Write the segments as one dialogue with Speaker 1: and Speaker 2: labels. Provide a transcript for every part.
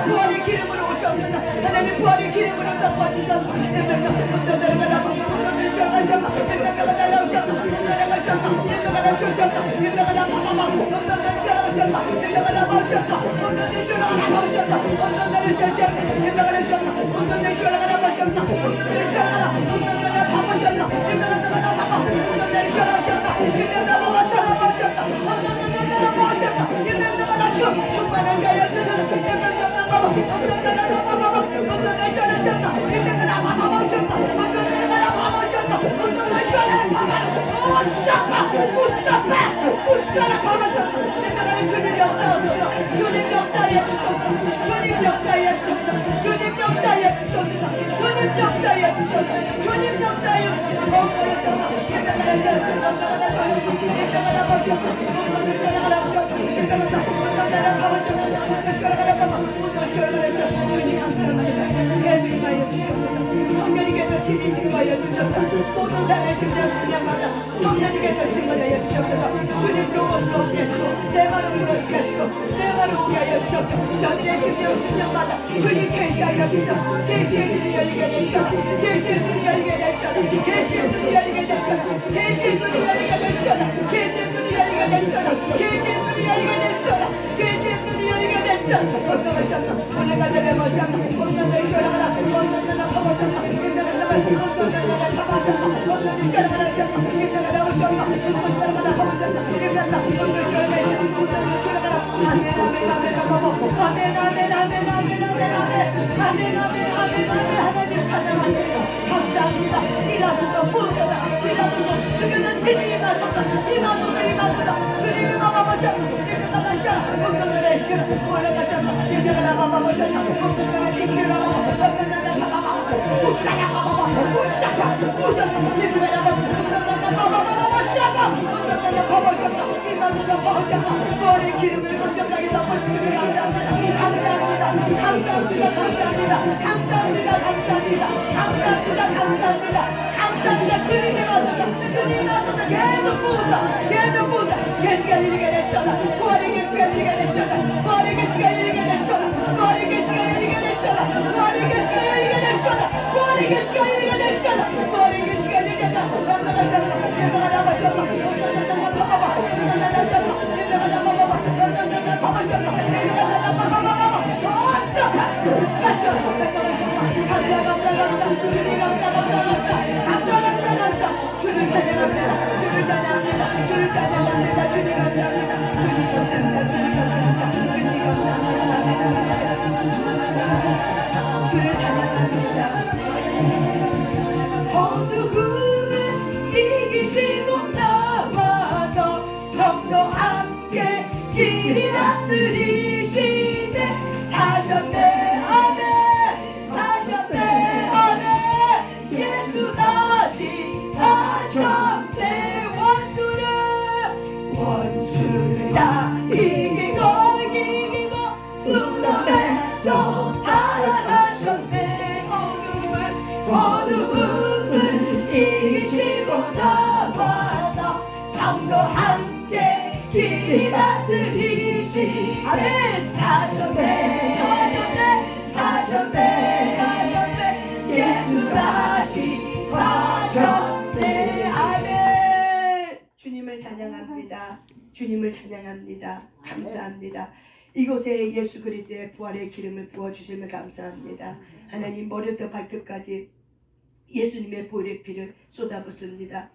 Speaker 1: 부활의 기름으로 오셨습니다. 하나님 부활의 기름으로 덮어주셔서 성령님께서 진리 증거하여 주셨다. 모든 삶의 심령마다 성령님께서 증거하여 주셨다. 주님 로봇을 오게 하시고 내 말을 부러지게 하시고 내 말을 오게 하여 주셨다. 너희의 심령마다 주님 계시하여 주셨다. 계시의 눈이 열리게 되셨다. 계시의 눈이 열리게 되셨다. 계시의 눈이 열리게 되셨다. 계시의 눈이 열리게 되셨다. 계시의 눈이 열리게 되셨다. 계시의 눈이 열리게 되셨다. 계시의 눈이 열리게 되셨다. 건너가셨다. 오늘가 내려보셨다. 건너를 쉬어나가라. 건너를 파보셨다. 인내가 건너를 파보셨다. 건너를 쉬어나가라. 인내가 나오셨다. 건너를 파보셨다. 인내가 건너를 쉬어나가라. 아멘 아멘 아멘 아멘 아멘 아멘 아멘 아멘 아멘 아멘 하나님 찬양합니다. 감사합니다. 일하소서 부으소서 일하소서 주께서 친히 임하소서 주님 임하소서 주님 임하소서 건너를 쉬어라. 올라가셨다. 인내가 나와보셨다. 건너를 키키라고 건너를 가봐봐 우시라야 봐봐봐 우시라야 우시라야 인내가 머리 기름을 강력하게 덮어주시면 감사합니다. 감사합니다. 감사합니다. 감사합니다. 감사합니다. 감사합니다. 감사합니다. 감사합니다. 감사합니다. 주님이 마소서 주님이 마소서 계속 부으자 계속 부으자 계시가 이르게 됐잖아. 부활의 계시가 이르게 됐잖아. 부활의 계시가 이르게 됐잖아. 부활의 계시가 이르게 됐잖아. 부활의 계시가 이르게 됐잖아. 부활의 계시가 이르게 됐잖아. 부활의 계시가 이르게 됐잖아. 어두움을 이기시고 나와서 성도 함께 길이 다스리시네. 사셨네 아멘 사셨네 아멘 예수 다시 사셨네. 원수를 다 이기고 눈앞에서 살아나셨네. 어두움을 이기시고 나와서 성도 함께 길이 다스리시. 아멘. 사셨네 예수 다시 사셨네. 아멘. 주님을 찬양합니다. 주님을 찬양합니다. 감사합니다. 이곳에 예수 그리스도의 부활의 기름을 부어주시면 감사합니다. 하나님 머리부터 발끝까지 예수님의 보혈의 피를 쏟아붓습니다.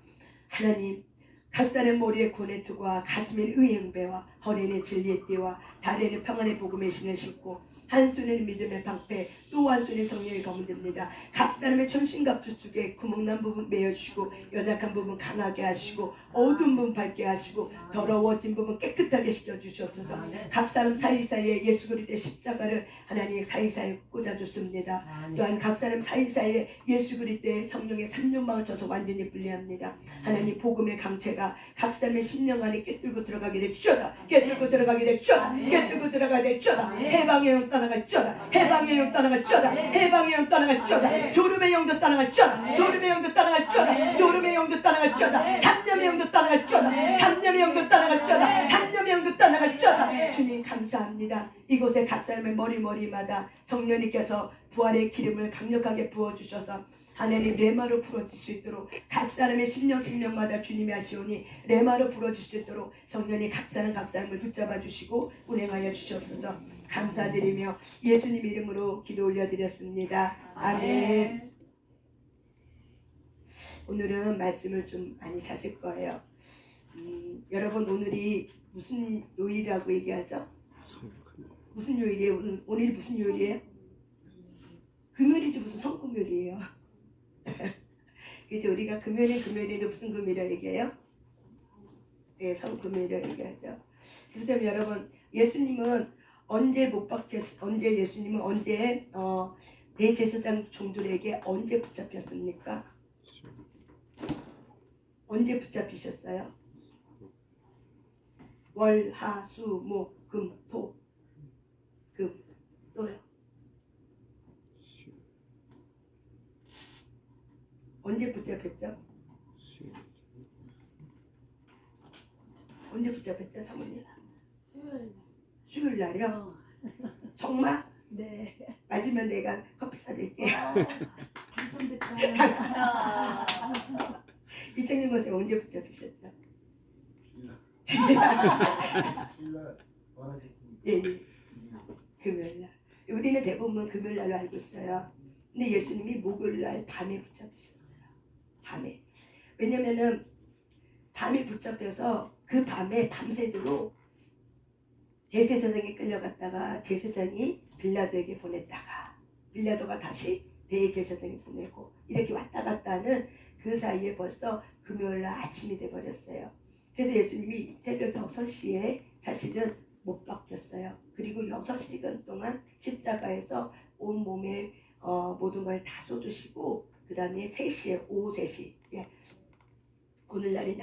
Speaker 1: 하나님 각 사람 머리에 구원의 투구와 가슴엔 의행배와 허리에는 진리의 띠와 다리에는 평안의 복음의 신을 신고 한 손에는 믿음의 방패 또 한 손에 성령의 검을 듭니다. 각 사람의 천신갑주축에 구멍난 부분 메어주시고 연약한 부분 강하게 하시고 어두운 부분 밝게 하시고 더러워진 부분 깨끗하게 시켜주셔서 각 사람 사이사이에 예수 그리스도의 십자가를 하나님 사이사이에 꽂아줬습니다. 또한 각 사람 사이사이에 예수 그리스도의 성령의 삼륜망을 쳐서 완전히 분리합니다. 하나님 복음의 강체가 각 사람의 심령 안에 꿰뚫고 들어가게 될지어다. 꿰뚫고 들어가게 될지어다. 꿰뚫고 들어가게 될지어다. 해방의 영 떠나갈지어다. 해방의 영 떠나갈지어다. 떠나갈지어다. 해방의 영 떠나갈지어다. 졸음의 영도 떠나갈지어다. 졸음의 영도 떠나갈지어다. 졸음의 영도 떠나갈지어다. 잡념의 영도 떠나갈지어다. 잡념의 영도 떠나갈지어다. 잡념의 영도 떠나갈지어다. 주님 감사합니다. 이곳에 각 사람의 머리마다 성령님께서 부활의 기름을 강력하게 부어주셔서 하나님 레마로 풀어질 수 있도록 각 사람의 심령마다 주님이 하시오니 레마로 풀어질 수 있도록 성령이 각 사람을 붙잡아 주시고 운행하여 주시옵소서. 감사드리며 예수님 이름으로 기도 올려드렸습니다. 아멘. 오늘은 말씀을 좀 많이 찾을 거예요. 여러분 오늘이 무슨 요일이라고 얘기하죠? 무슨 요일이에요? 오늘이 무슨 요일이에요? 금요일이지 무슨 성금요일이에요. 이제 우리가 금요일인데 무슨 금요일이라고 얘기해요? 네, 성금요일이라고 얘기하죠. 그렇다면 여러분 예수님은 언제 예수님은 언제 대제사장 종들에게 언제 붙잡혔습니까? 언제 붙잡히셨어요? 월, 하, 수, 목, 금, 토, 금, 또요. 언제 붙잡혔죠? 언제 붙잡혔죠, 사모님? 수요일 날이요? 정말?
Speaker 2: 네.
Speaker 1: 맞으면 내가 커피 사드릴게요.
Speaker 2: 당첨됐다.
Speaker 1: 이장님 선생 언제 붙잡히셨죠? 예, 금요일 날. 우리는 대부분 금요일 날로 알고 있어요. 근데 예수님이 목요일 날 밤에 붙잡히셨어요. 밤에. 왜냐면은 밤에 붙잡혀서 그 밤에 밤새도록 대제사장에 끌려갔다가 제사장이 빌라도에게 보냈다가 빌라도가 다시 대제사장에 보내고 이렇게 왔다 갔다 하는 그 사이에 벌써 금요일날 아침이 돼버렸어요. 그래서 예수님이 새벽 6시에 사실은 못 박혔어요. 그리고 6시간 동안 십자가에서 온 몸에 모든 걸 다 쏟으시고 그 다음에 3시에 오후 3시 오늘날의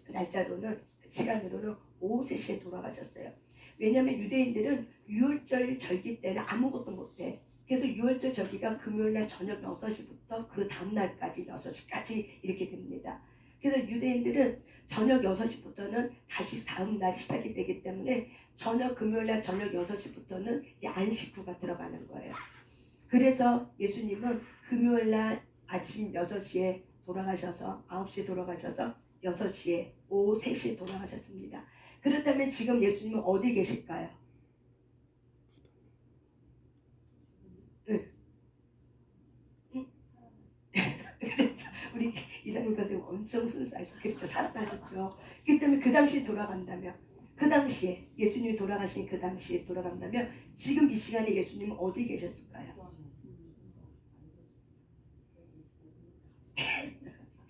Speaker 1: 날짜로는 시간으로는 오후 3시에 돌아가셨어요. 왜냐하면 유대인들은 유월절 절기 때는 아무것도 못해. 그래서 유월절 절기가 금요일날 저녁 6시부터 그 다음날까지 6시까지 이렇게 됩니다. 그래서 유대인들은 저녁 6시부터는 다시 다음 날이 시작이 되기 때문에 금요일날 저녁 6시부터는 안식구가 들어가는 거예요. 그래서 예수님은 금요일날 아침 6시에 돌아가셔서 9시에 돌아가셔서 6시에 오후 3시에 돌아가셨습니다. 그렇다면 지금 예수님은 어디 계실까요? 응? 그렇죠. 우리 이상민 선생님 엄청 순수하셨죠. 그렇죠. 살아나셨죠. 그 때문에 그 당시에 돌아간다면 그 당시에 예수님이 돌아가신 그 당시에 돌아간다면 지금 이 시간에 예수님은 어디 계셨을까요?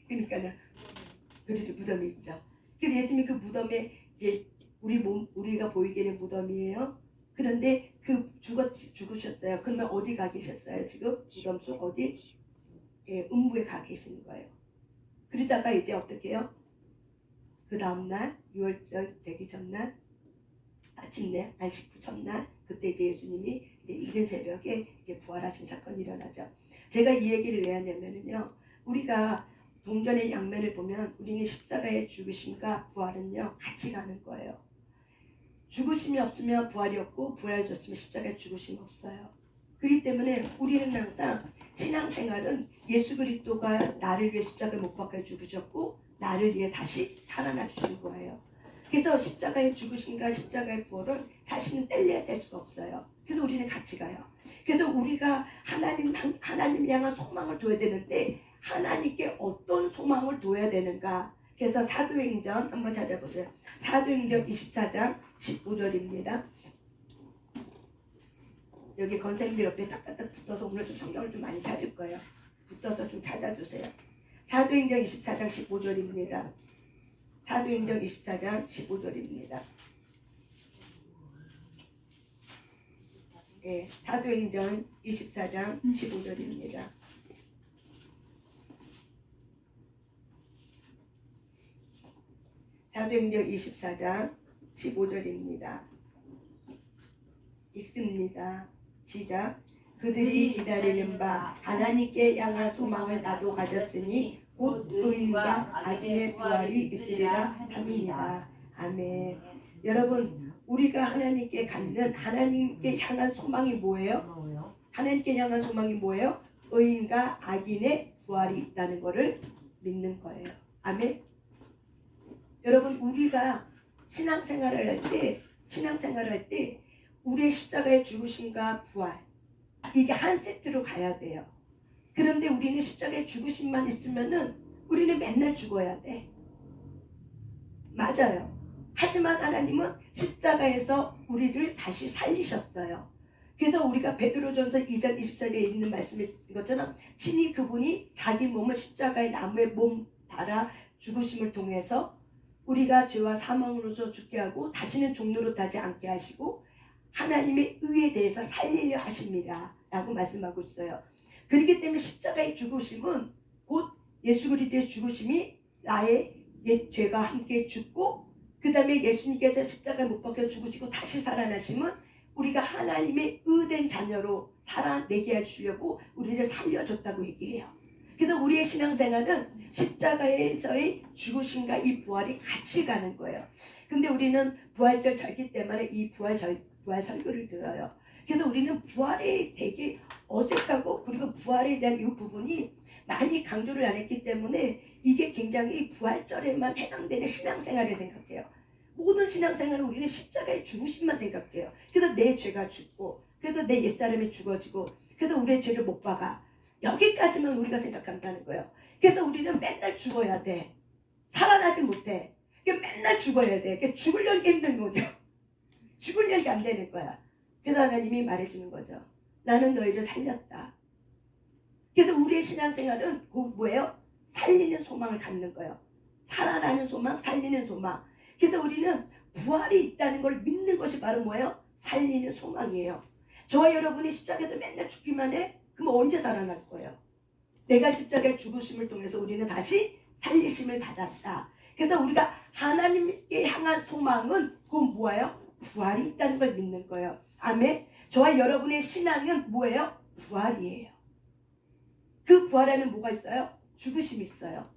Speaker 1: 그러니까는 그렇죠. 무덤이 있죠. 그래서 예수님이 그 무덤에 이제 우리가 보이기에는 무덤이에요. 그런데 죽으셨어요. 그러면 어디 가 계셨어요? 지금 무덤 속 어디? 예, 음부에 가 계시는 거예요. 그러다가 이제 어떻게 해요? 그 다음날 6월절 되기 전날 아침내 안식구 전날 그때 이제 예수님이 이제 이른 새벽에 이제 부활하신 사건이 일어나죠. 제가 이 얘기를 왜 하냐면요. 우리가 동전의 양면을 보면 우리는 십자가의 죽으심과 부활은요 같이 가는 거예요. 죽으심이 없으면 부활이 없고 부활이 없으면 십자가의 죽으심이 없어요. 그렇기 때문에 우리는 항상 신앙생활은 예수 그리스도가 나를 위해 십자가에 못 박혀 죽으셨고 나를 위해 다시 살아나 주신 거예요. 그래서 십자가의 죽으심과 십자가의 부활은 사실은 뗄래야 뗄 수가 없어요. 그래서 우리는 같이 가요. 그래서 우리가 하나님 향한 소망을 둬야 되는데 하나님께 어떤 소망을 둬야 되는가? 그래서 사도행전 한번 찾아보세요. 사도행전 24장 15절입니다. 여기 권사님들 옆에 딱딱딱 붙어서 오늘 좀 성경을 좀 많이 찾을 거예요. 붙어서 좀 찾아주세요. 사도행전 24장 15절입니다. 사도행전 24장 15절입니다. 예, 사도행전 24장 15절입니다. 사도행전 24장 15절입니다. 읽습니다.
Speaker 2: 시작. 그들이 기다리는 바 하나님께 향한 소망을 나도 가졌으니 곧 의인과 악인의 부활이 있으리라 함이니라. 아멘. 여러분, 우리가 하나님께 갖는 하나님께 향한 소망이 뭐예요? 하나님께 향한 소망이 뭐예요? 의인과 악인의 부활이 있다는 것을 믿는 거예요. 아멘. 여러분, 우리가 신앙생활을 할 때 우리의 십자가의 죽으심과 부활, 이게 한 세트로 가야 돼요. 그런데 우리는 십자가의 죽으심만 있으면은 우리는 맨날 죽어야 돼. 맞아요. 하지만 하나님은 십자가에서 우리를 다시 살리셨어요. 그래서 우리가 베드로전서 2장 24절에 있는 말씀인 것처럼 친히 그분이 자기 몸을 십자가의 나무에 몸 달아 죽으심을 통해서 우리가 죄와 사망으로서 죽게 하고 다시는 종로로 타지 않게 하시고 하나님의 의에 대해서 살리려 하십니다 라고 말씀하고 있어요. 그렇기 때문에 십자가의 죽으심은 곧 예수 그리스도의 죽으심이 나의 옛 죄가 함께 죽고 그 다음에 예수님께서 십자가에 못 박혀 죽으시고 다시 살아나심은 우리가 하나님의 의된 자녀로 살아내게 하시려고 우리를 살려줬다고 얘기해요. 그래서 우리의 신앙생활은 십자가에서의 죽으심과 이 부활이 같이 가는 거예요. 근데 우리는 부활절 절기 때문에 이 부활 설교를 들어요. 그래서 우리는 부활에 되게 어색하고 그리고 부활에 대한 이 부분이 많이 강조를 안 했기 때문에 이게 굉장히 부활절에만 해당되는 신앙생활을 생각해요. 모든 신앙생활은 우리는 십자가의 죽으심만 생각해요. 그래서 내 죄가 죽고 그래서 내 옛사람이 죽어지고 그래서 우리의 죄를 못 박아. 여기까지만 우리가 생각한다는 거예요. 그래서 우리는 맨날 죽어야 돼. 살아나지 못해. 맨날 죽어야 돼. 죽으려는 게 힘든 거죠. 죽으려는 게 안 되는 거야. 그래서 하나님이 말해주는 거죠. 나는 너희를 살렸다. 그래서 우리의 신앙생활은 뭐예요? 살리는 소망을 갖는 거예요. 살아나는 소망, 살리는 소망. 그래서 우리는 부활이 있다는 걸 믿는 것이 바로 뭐예요? 살리는 소망이에요. 저와 여러분이 십자가에서 맨날 죽기만 해? 그럼 언제 살아날 거예요? 내가 십자가의 죽으심을 통해서 우리는 다시 살리심을 받았다. 그래서 우리가 하나님께 향한 소망은 그건 뭐예요? 부활이 있다는 걸 믿는 거예요. 아멘. 저와 여러분의 신앙은 뭐예요? 부활이에요. 그 부활 안에 뭐가 있어요? 죽으심이 있어요.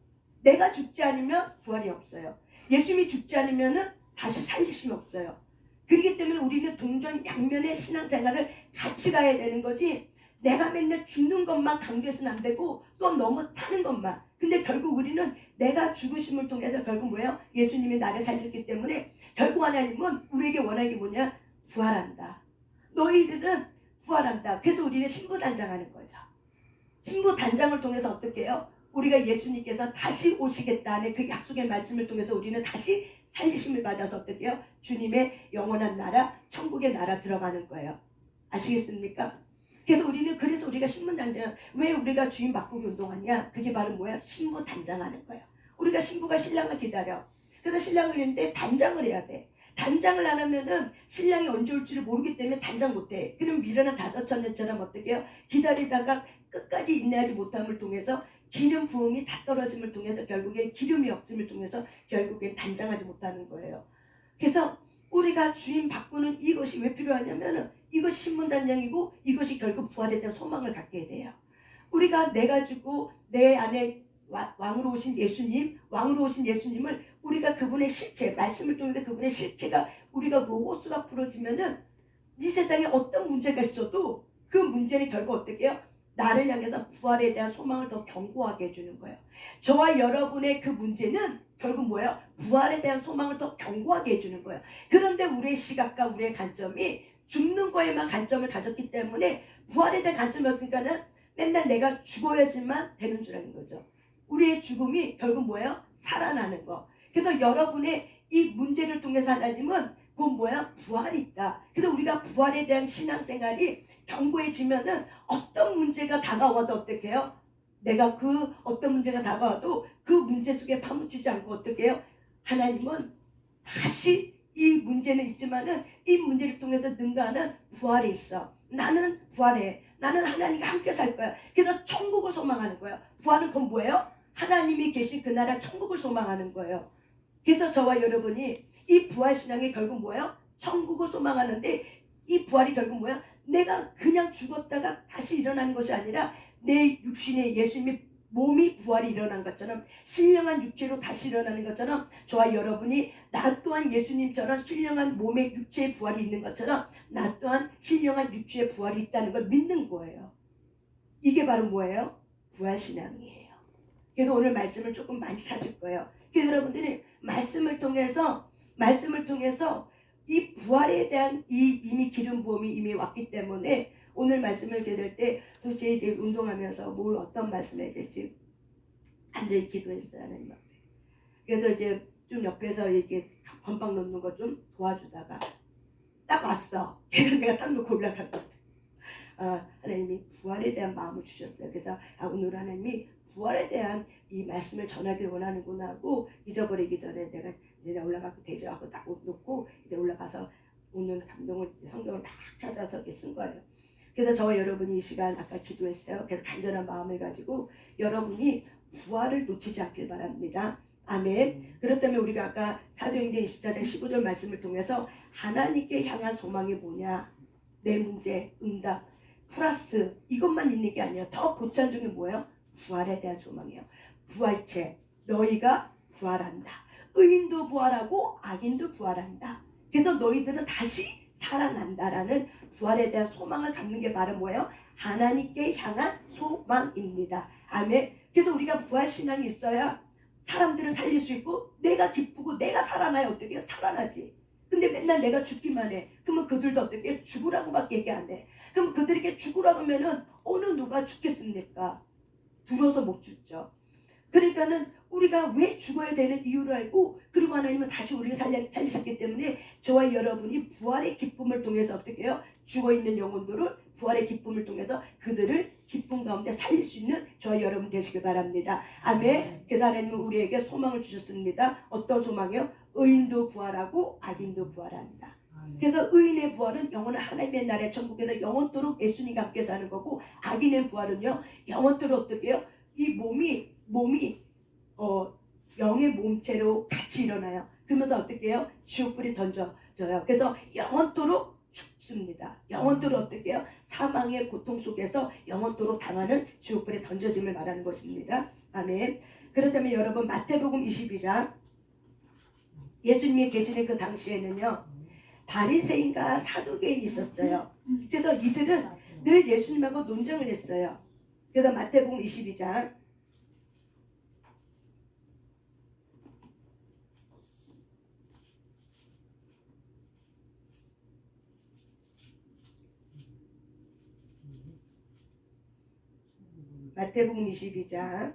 Speaker 2: 내가 죽지 않으면 부활이 없어요. 예수님이 죽지 않으면 다시 살리심이 없어요. 그렇기 때문에 우리는 동전 양면의 신앙생활을 같이 가야 되는 거지, 내가 맨날 죽는 것만 강조해서는 안 되고 또 너무 사는 것만. 근데 결국 우리는 내가 죽으심을 통해서 결국 뭐예요? 예수님이 나를 살렸기 때문에 결국 하나님은 우리에게 원하는 게 뭐냐? 부활한다. 너희들은 부활한다. 그래서 우리는 신부단장하는 거죠. 신부단장을 통해서 어떻게 해요? 우리가 예수님께서 다시 오시겠다는 그 약속의 말씀을 통해서 우리는 다시 살리심을 받아서 어떻게 해요? 주님의 영원한 나라, 천국의 나라 들어가는 거예요. 아시겠습니까? 그래서 우리가 신부단장, 왜 우리가 주인 바꾸기 운동하냐? 그게 바로 뭐야? 신부단장하는 거예요. 우리가 신부가 신랑을 기다려. 그래서 신랑을 했는데 단장을 해야 돼. 단장을 안 하면은 신랑이 언제 올지를 모르기 때문에 단장 못해. 그럼 미련한 다섯천년처럼 어떻게 해요? 기다리다가 끝까지 인내하지 못함을 통해서 기름 부음이 다 떨어짐을 통해서 결국엔 기름이 없음을 통해서 결국엔 단장하지 못하는 거예요. 그래서 우리가 주인 바꾸는 이것이 왜 필요하냐면은 이것이 신분단장이고 이것이 결국 부활에 대한 소망을 갖게 돼요. 우리가 내가 죽고 내 안에 왕으로 오신 예수님을 우리가 그분의 실체, 말씀을 통해서 그분의 실체가 우리가 로고스가 풀어지면은 이 세상에 어떤 문제가 있어도 그 문제는 결국 어떻게 해요? 나를 향해서 부활에 대한 소망을 더 견고하게 해주는 거예요. 저와 여러분의 그 문제는 결국 뭐예요? 부활에 대한 소망을 더 견고하게 해주는 거예요. 그런데 우리의 시각과 우리의 관점이 죽는 거에만 관점을 가졌기 때문에 부활에 대한 관점이 없으니까는 맨날 내가 죽어야지만 되는 줄 아는 거죠. 우리의 죽음이 결국 뭐예요? 살아나는 거. 그래서 여러분의 이 문제를 통해서 하나님은 그건 뭐야? 부활이 있다. 그래서 우리가 부활에 대한 신앙생활이 견고해지면은 어떤 문제가 다가와도 어떻게 해요? 내가 그 어떤 문제가 다가와도 그 문제 속에 파묻히지 않고 어떻게 해요? 하나님은 다시 이 문제는 있지만은 이 문제를 통해서 능가하는 부활이 있어. 나는 부활해. 나는 하나님과 함께 살 거야. 그래서 천국을 소망하는 거야. 부활은 그건 뭐예요? 하나님이 계신 그 나라 천국을 소망하는 거예요. 그래서 저와 여러분이 이 부활신앙이 결국 뭐예요? 천국을 소망하는데 이 부활이 결국 뭐야? 내가 그냥 죽었다가 다시 일어나는 것이 아니라 내 육신의 예수님의 몸이 부활이 일어난 것처럼 신령한 육체로 다시 일어나는 것처럼 저와 여러분이 나 또한 예수님처럼 신령한 몸의 육체의 부활이 있는 것처럼 나 또한 신령한 육체의 부활이 있다는 걸 믿는 거예요. 이게 바로 뭐예요? 부활신앙이에요. 그래서 오늘 말씀을 조금 많이 찾을 거예요. 그래서 여러분들이 말씀을 통해서 이 부활에 대한 이 이미 기름 부음이 이미 왔기 때문에 오늘 말씀을 들을 때 도대체 이제 운동하면서 뭘 어떤 말씀을 해야 될지 간절히 기도했어요, 하나님 앞에. 그래서 이제 좀 옆에서 이렇게 건빵 놓는 거 좀 도와주다가 딱 왔어. 그래서 내가 딱 놓고 올라간 거야. 하나님이 부활에 대한 마음을 주셨어요. 그래서 오늘 하나님이 부활에 대한 이 말씀을 전하기를 원하는구나 하고 잊어버리기 전에 내가 이제 올라가고 대조하고 딱 놓고 이제 올라가서 오늘 감동을 성경을 막 찾아서 이렇게 쓴 거예요. 그래서 저와 여러분이 이 시간 아까 기도했어요. 그래서 간절한 마음을 가지고 여러분이 부활을 놓치지 않길 바랍니다. 아멘. 그렇다면 우리가 아까 사도행전 24장 15절 말씀을 통해서 하나님께 향한 소망이 뭐냐? 내 문제, 응답, 플러스 이것만 있는 게 아니에요. 더 고찬 중에 뭐예요? 부활에 대한 소망이에요. 부활체, 너희가 부활한다. 의인도 부활하고 악인도 부활한다. 그래서 너희들은 다시 살아난다라는 부활에 대한 소망을 갖는 게 바로 뭐예요? 하나님께 향한 소망입니다. 아멘. 그래서 우리가 부활신앙이 있어야 사람들을 살릴 수 있고 내가 기쁘고 내가 살아나야 어떻게 해요? 살아나지. 근데 맨날 내가 죽기만 해. 그러면 그들도 어떻게 해? 죽으라고밖에 얘기 안 해. 그럼 그들에게 죽으라고 하면은 어느 누가 죽겠습니까? 두려워서 못 죽죠. 그러니까는 우리가 왜 죽어야 되는 이유를 알고 그리고 하나님은 다시 우리를 살리셨기 때문에 저와 여러분이 부활의 기쁨을 통해서 어떻게 해요? 죽어있는 영혼들을 부활의 기쁨을 통해서 그들을 기쁨 가운데 살릴 수 있는 저와 여러분 되시길 바랍니다. 아멘. 그래서 하나님은 우리에게 소망을 주셨습니다. 어떤 소망이요? 의인도 부활하고 악인도 부활한다. 그래서 의인의 부활은 영원한 하나님의 나라의 천국에서 영원토록 예수님과 함께 사는 거고 악인의 부활은요 영원토록 어떻게 해요? 이 몸이 영의 몸체로 같이 일어나요. 그러면서 어떻게 해요? 지옥불이 던져져요. 그래서 영원토록 죽습니다. 영원토록 어떻게 해요? 사망의 고통 속에서 영원토록 당하는 지옥불에 던져짐을 말하는 것입니다. 아멘. 그렇다면 여러분 마태복음 22장 예수님이 계시는 그 당시에는요 바리새인과 사두개인이 있었어요. 그래서 이들은 늘 예수님하고 논쟁을 했어요. 그래서 마태복음 22장 마태복음 22장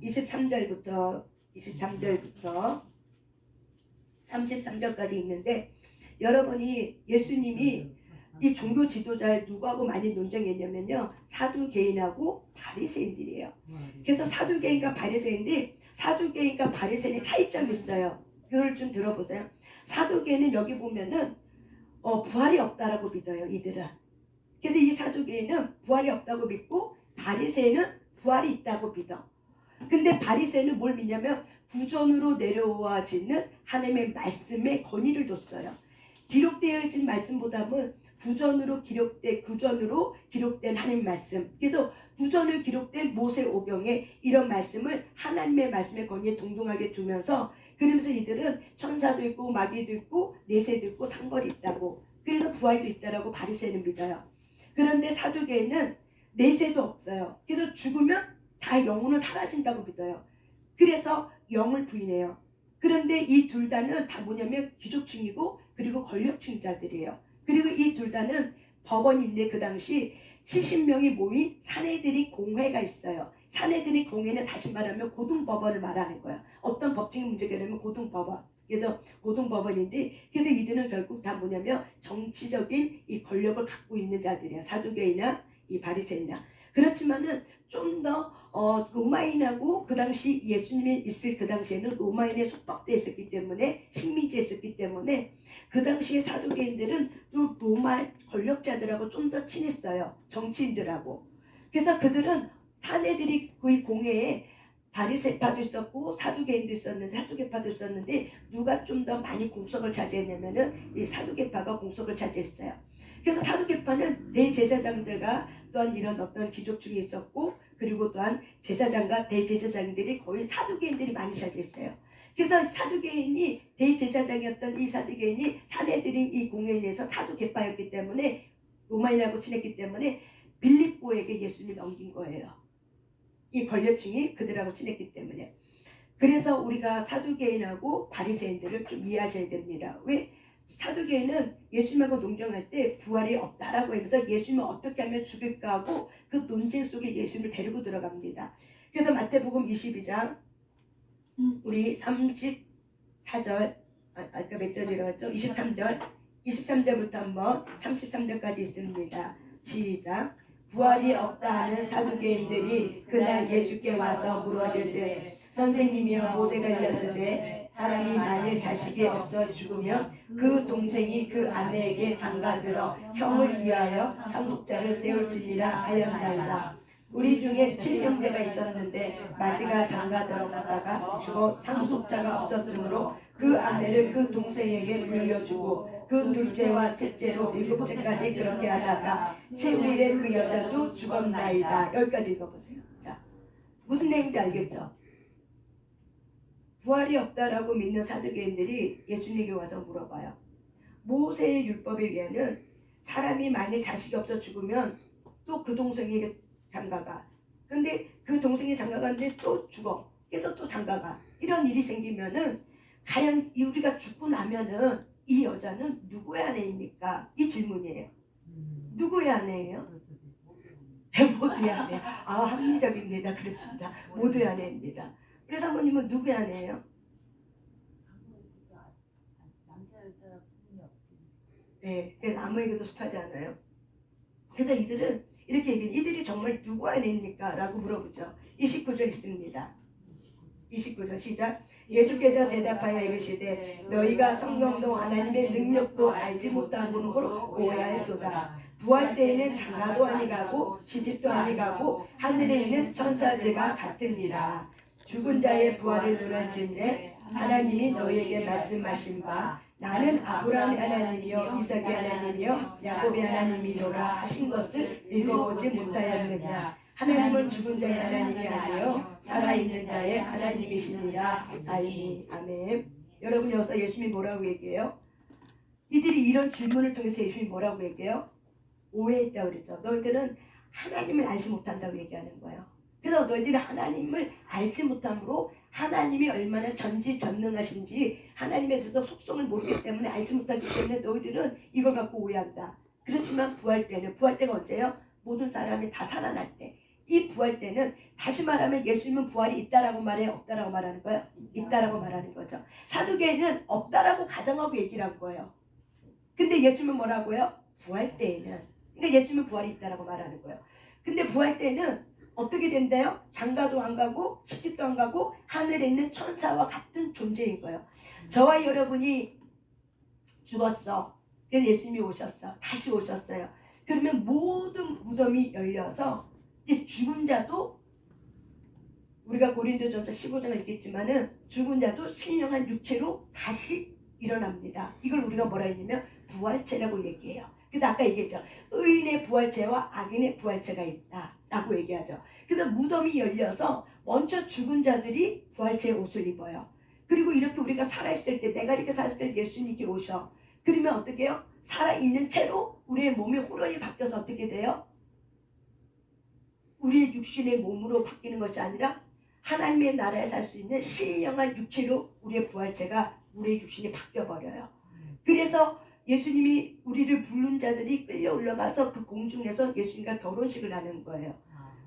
Speaker 2: 23절부터 33절까지 있는데 여러분이 예수님이 이 종교 지도자를 누구하고 많이 논쟁했냐면요 사두개인하고 바리새인들이에요. 그래서 사두개인과 바리새인의 차이점이 있어요. 그걸 좀 들어보세요. 사두개인은 여기 보면은 부활이 없다라고 믿어요. 이들은. 그래서 이 사두개인은 부활이 없다고 믿고 바리새인은 부활이 있다고 믿어. 근데 바리새인은 뭘 믿냐면 구전으로 내려와지는 하나님의 말씀에 권위를 뒀어요. 기록되어진 말씀보다는 구전으로 기록된 하나님의 말씀. 그래서 구전을 기록된 모세오경에 이런 말씀을 하나님의 말씀의 권위에 동등하게 두면서 그러면서 이들은 천사도 있고 마귀도 있고 내세도 있고 상벌이 있다고. 그래서 부활도 있다라고 바리새인은 믿어요. 그런데 사두개인은 내세도 없어요. 그래서 죽으면 다 영혼은 사라진다고 믿어요. 그래서 영을 부인해요. 그런데 이 둘 다는 다 뭐냐면 귀족층이고 그리고 권력층자들이에요. 그리고 이 둘 다는 법원인데 그 당시 70명이 모인 사내들이 공회가 있어요. 사내들이 공회는 다시 말하면 고등법원을 말하는 거예요. 어떤 법적인 문제가 되면 고등법원. 그래서 고등법원인데 그래서 이들은 결국 다 뭐냐면 정치적인 이 권력을 갖고 있는 자들이에요. 사두개인이나 이 바리새인이나. 그렇지만은 좀 더 로마인하고 그 당시 예수님이 있을 그 당시에는 로마인에 속박돼 있었기 때문에 식민지에 있었기 때문에 그 당시에 사두개인들은 또 로마 권력자들하고 좀 더 친했어요. 정치인들하고. 그래서 그들은 사내들이 그 공회에 바리새파도 있었고 사두개인도 있었는데 사두개파도 있었는데 누가 좀 더 많이 공석을 차지했냐면은 이 사두개파가 공석을 차지했어요. 그래서 사두개파는 대제사장들과 또한 이런 어떤 귀족층이 있었고, 그리고 또한 제사장과 대제사장들이 거의 사두개인들이 많이 살고 있어요. 그래서 사두개인이 대제사장이었던 이 사두개인이 사내들인 이 공회에서 사두개파였기 때문에, 로마인하고 친했기 때문에 빌립보에게 예수님이 넘긴 거예요. 이 권력층이 그들하고 친했기 때문에. 그래서 우리가 사두개인하고 바리새인들을 좀 이해하셔야 됩니다. 왜? 사두개인은 예수님하고 논쟁할 때 부활이 없다라고 하면서 예수님을 어떻게 하면 죽일까 하고 그 논쟁 속에 예수님을 데리고 들어갑니다. 그래서 마태복음 22장 우리 34절 아까 몇 절이라고 했죠? 23절부터 한번 33절까지 있습니다. 시작. 부활이 없다 하는 사두개인들이 그날 예수께 와서 물어이르되 선생님이여 모세가 일렀으되 사람이 만일 자식이 없어 죽으면 그 동생이 그 아내에게 장가들어 형을 위하여 상속자를 세울지니라 하였나이다. 우리 중에 7형제가 있었는데 마지가 장가들었다가 죽어 상속자가 없었으므로 그 아내를 그 동생에게 물려주고 그 둘째와 셋째로 7째까지 그렇게 하다가 최후에 그 여자도 죽었나이다. 여기까지 읽어보세요. 자, 무슨 내용인지 알겠죠? 부활이 없다라고 믿는 사두개인들이 예수님에게 와서 물어봐요. 모세의 율법에 의하면 사람이 만일 자식이 없어 죽으면 또 그 동생에게 장가가. 근데 그 동생이 장가가는데 또 죽어. 그래서 또 장가가. 이런 일이 생기면은 과연 우리가 죽고 나면은 이 여자는 누구의 아내입니까? 이 질문이에요. 누구의 아내예요? 모두의 아내. 아, 합리적입니다. 그렇습니다. 모두의 아내입니다. 우리 사모님은 누구의 아내예요? 네, 그래서 아무에게도 속하지 않아요. 그래서 이들은 이렇게 얘기해요. 이들이 정말 누구 아내입니까? 라고 물어보죠. 29절 있습니다. 29절 시작. 예수께서 대답하여 이르시되 너희가 성경도 하나님의 능력도 알지 못하는 걸로 오해하였도다. 부활 때에는 장가도 아니가고 시집도 아니가고 하늘에 있는 천사들과 같으니라. 죽은 자의 부활을 논할진대 하나님이 너희에게 말씀하신 바 나는 아브라함의 하나님이요 이삭의 하나님이요 야곱의 하나님이로라 하신 것을 읽어보지 못하였느냐. 하나님은 죽은 자의 하나님이 아니요 살아있는 자의 하나님이시니라. 아멘. 여러분 여기서 예수님이 뭐라고 얘기해요? 이들이 이런 질문을 통해서 예수님이 뭐라고 얘기해요? 오해했다고 그랬죠. 너희들은 하나님을 알지 못한다고 얘기하는 거예요. 그래서 너희들이 하나님을 알지 못함으로 하나님이 얼마나 전지전능하신지 하나님에 있어서 속성을 모르기 때문에 알지 못하기 때문에 너희들은 이걸 갖고 오해한다. 그렇지만 부활 때가 언제예요? 모든 사람이 다 살아날 때. 이 부활 때는 다시 말하면 예수님은 부활이 있다라고 말해요? 없다라고 말하는 거예요? 있다라고 말하는 거죠. 사두개인은 없다라고 가정하고 얘기를 한 거예요. 근데 예수님은 뭐라고요? 부활 때에는. 그러니까 예수님은 부활이 있다라고 말하는 거예요. 근데 부활 때는 어떻게 된대요? 장가도 안 가고 시집도 안 가고 하늘에 있는 천사와 같은 존재인 거예요. 저와 여러분이 죽었어. 그래서 예수님이 오셨어. 다시 오셨어요. 그러면 모든 무덤이 열려서 이제 죽은 자도 우리가 고린도전서 15장을 읽겠지만은 죽은 자도 신령한 육체로 다시 일어납니다. 이걸 우리가 뭐라 했냐면 부활체라고 얘기해요. 그래서 아까 얘기했죠. 의인의 부활체와 악인의 부활체가 있다라고 얘기하죠. 그래서 무덤이 열려서 먼저 죽은 자들이 부활체의 옷을 입어요. 그리고 이렇게 우리가 살아있을 때 내가 이렇게 살았을 때 예수님이 오셔. 그러면 어떻게 해요? 살아있는 채로 우리의 몸이 호련히 바뀌어서 어떻게 돼요? 우리의 육신의 몸으로 바뀌는 것이 아니라 하나님의 나라에 살 수 있는 신령한 육체로 우리의 부활체가 우리의 육신이 바뀌어버려요. 그래서 예수님이 우리를 부른 자들이 끌려 올라가서 그 공중에서 예수님과 결혼식을 하는 거예요.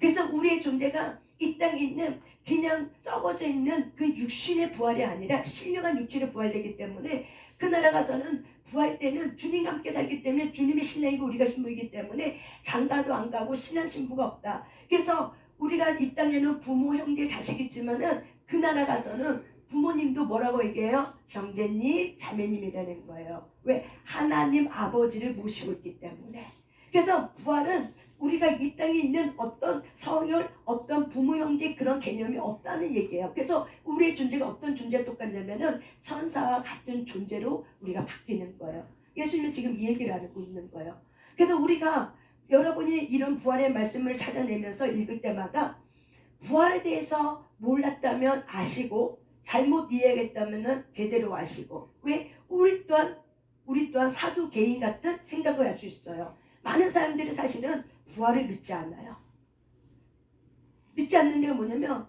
Speaker 2: 그래서 우리의 존재가 이 땅에 있는 그냥 썩어져 있는 그 육신의 부활이 아니라 신령한 육체로 부활되기 때문에 그 나라 가서는 부활 때는 주님과 함께 살기 때문에 주님이 신랑이고 우리가 신부이기 때문에 장가도 안 가고 신랑 신부가 없다. 그래서 우리가 이 땅에는 부모, 형제, 자식이 있지만은 그 나라 가서는 부모님도 뭐라고 얘기해요? 형제님, 자매님이라는 거예요. 왜? 하나님 아버지를 모시고 있기 때문에. 그래서 부활은 우리가 이 땅에 있는 어떤 성혈, 어떤 부모, 형제 그런 개념이 없다는 얘기예요. 그래서 우리의 존재가 어떤 존재와 똑같냐면은 천사와 같은 존재로 우리가 바뀌는 거예요. 예수님은 지금 이 얘기를 하고 있는 거예요. 그래서 우리가 여러분이 이런 부활의 말씀을 찾아내면서 읽을 때마다 부활에 대해서 몰랐다면 아시고 잘못 이해했다면 제대로 아시고, 왜? 우리 또한 사두개인 같은 생각을 할 수 있어요. 많은 사람들이 사실은 부활을 믿지 않아요. 믿지 않는 게 뭐냐면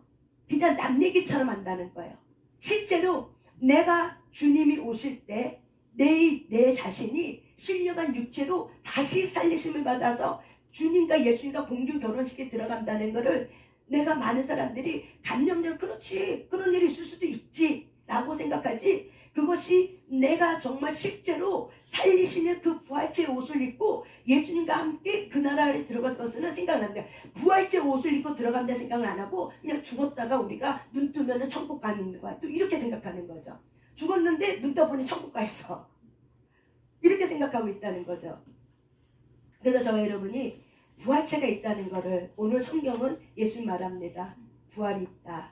Speaker 2: 그냥 남 얘기처럼 한다는 거예요. 실제로 내가 주님이 오실 때 내 자신이 신령한 육체로 다시 살리심을 받아서 주님과 예수님과 공중 결혼식에 들어간다는 것을 내가 많은 사람들이 감염력 그렇지 그런 일이 있을 수도 있지 라고 생각하지, 그것이 내가 정말 실제로 살리시는 그 부활체의 옷을 입고 예수님과 함께 그 나라에 들어갈 것은 생각난다. 부활체 옷을 입고 들어간다 생각을 안 하고 그냥 죽었다가 우리가 눈 뜨면 천국 가 있는 거야. 또 이렇게 생각하는 거죠. 죽었는데 눈 떠보니 천국 가 있어. 이렇게 생각하고 있다는 거죠. 그래서 저와 여러분이 부활체가 있다는 것을 오늘 성경은 예수님 말합니다. 부활이 있다.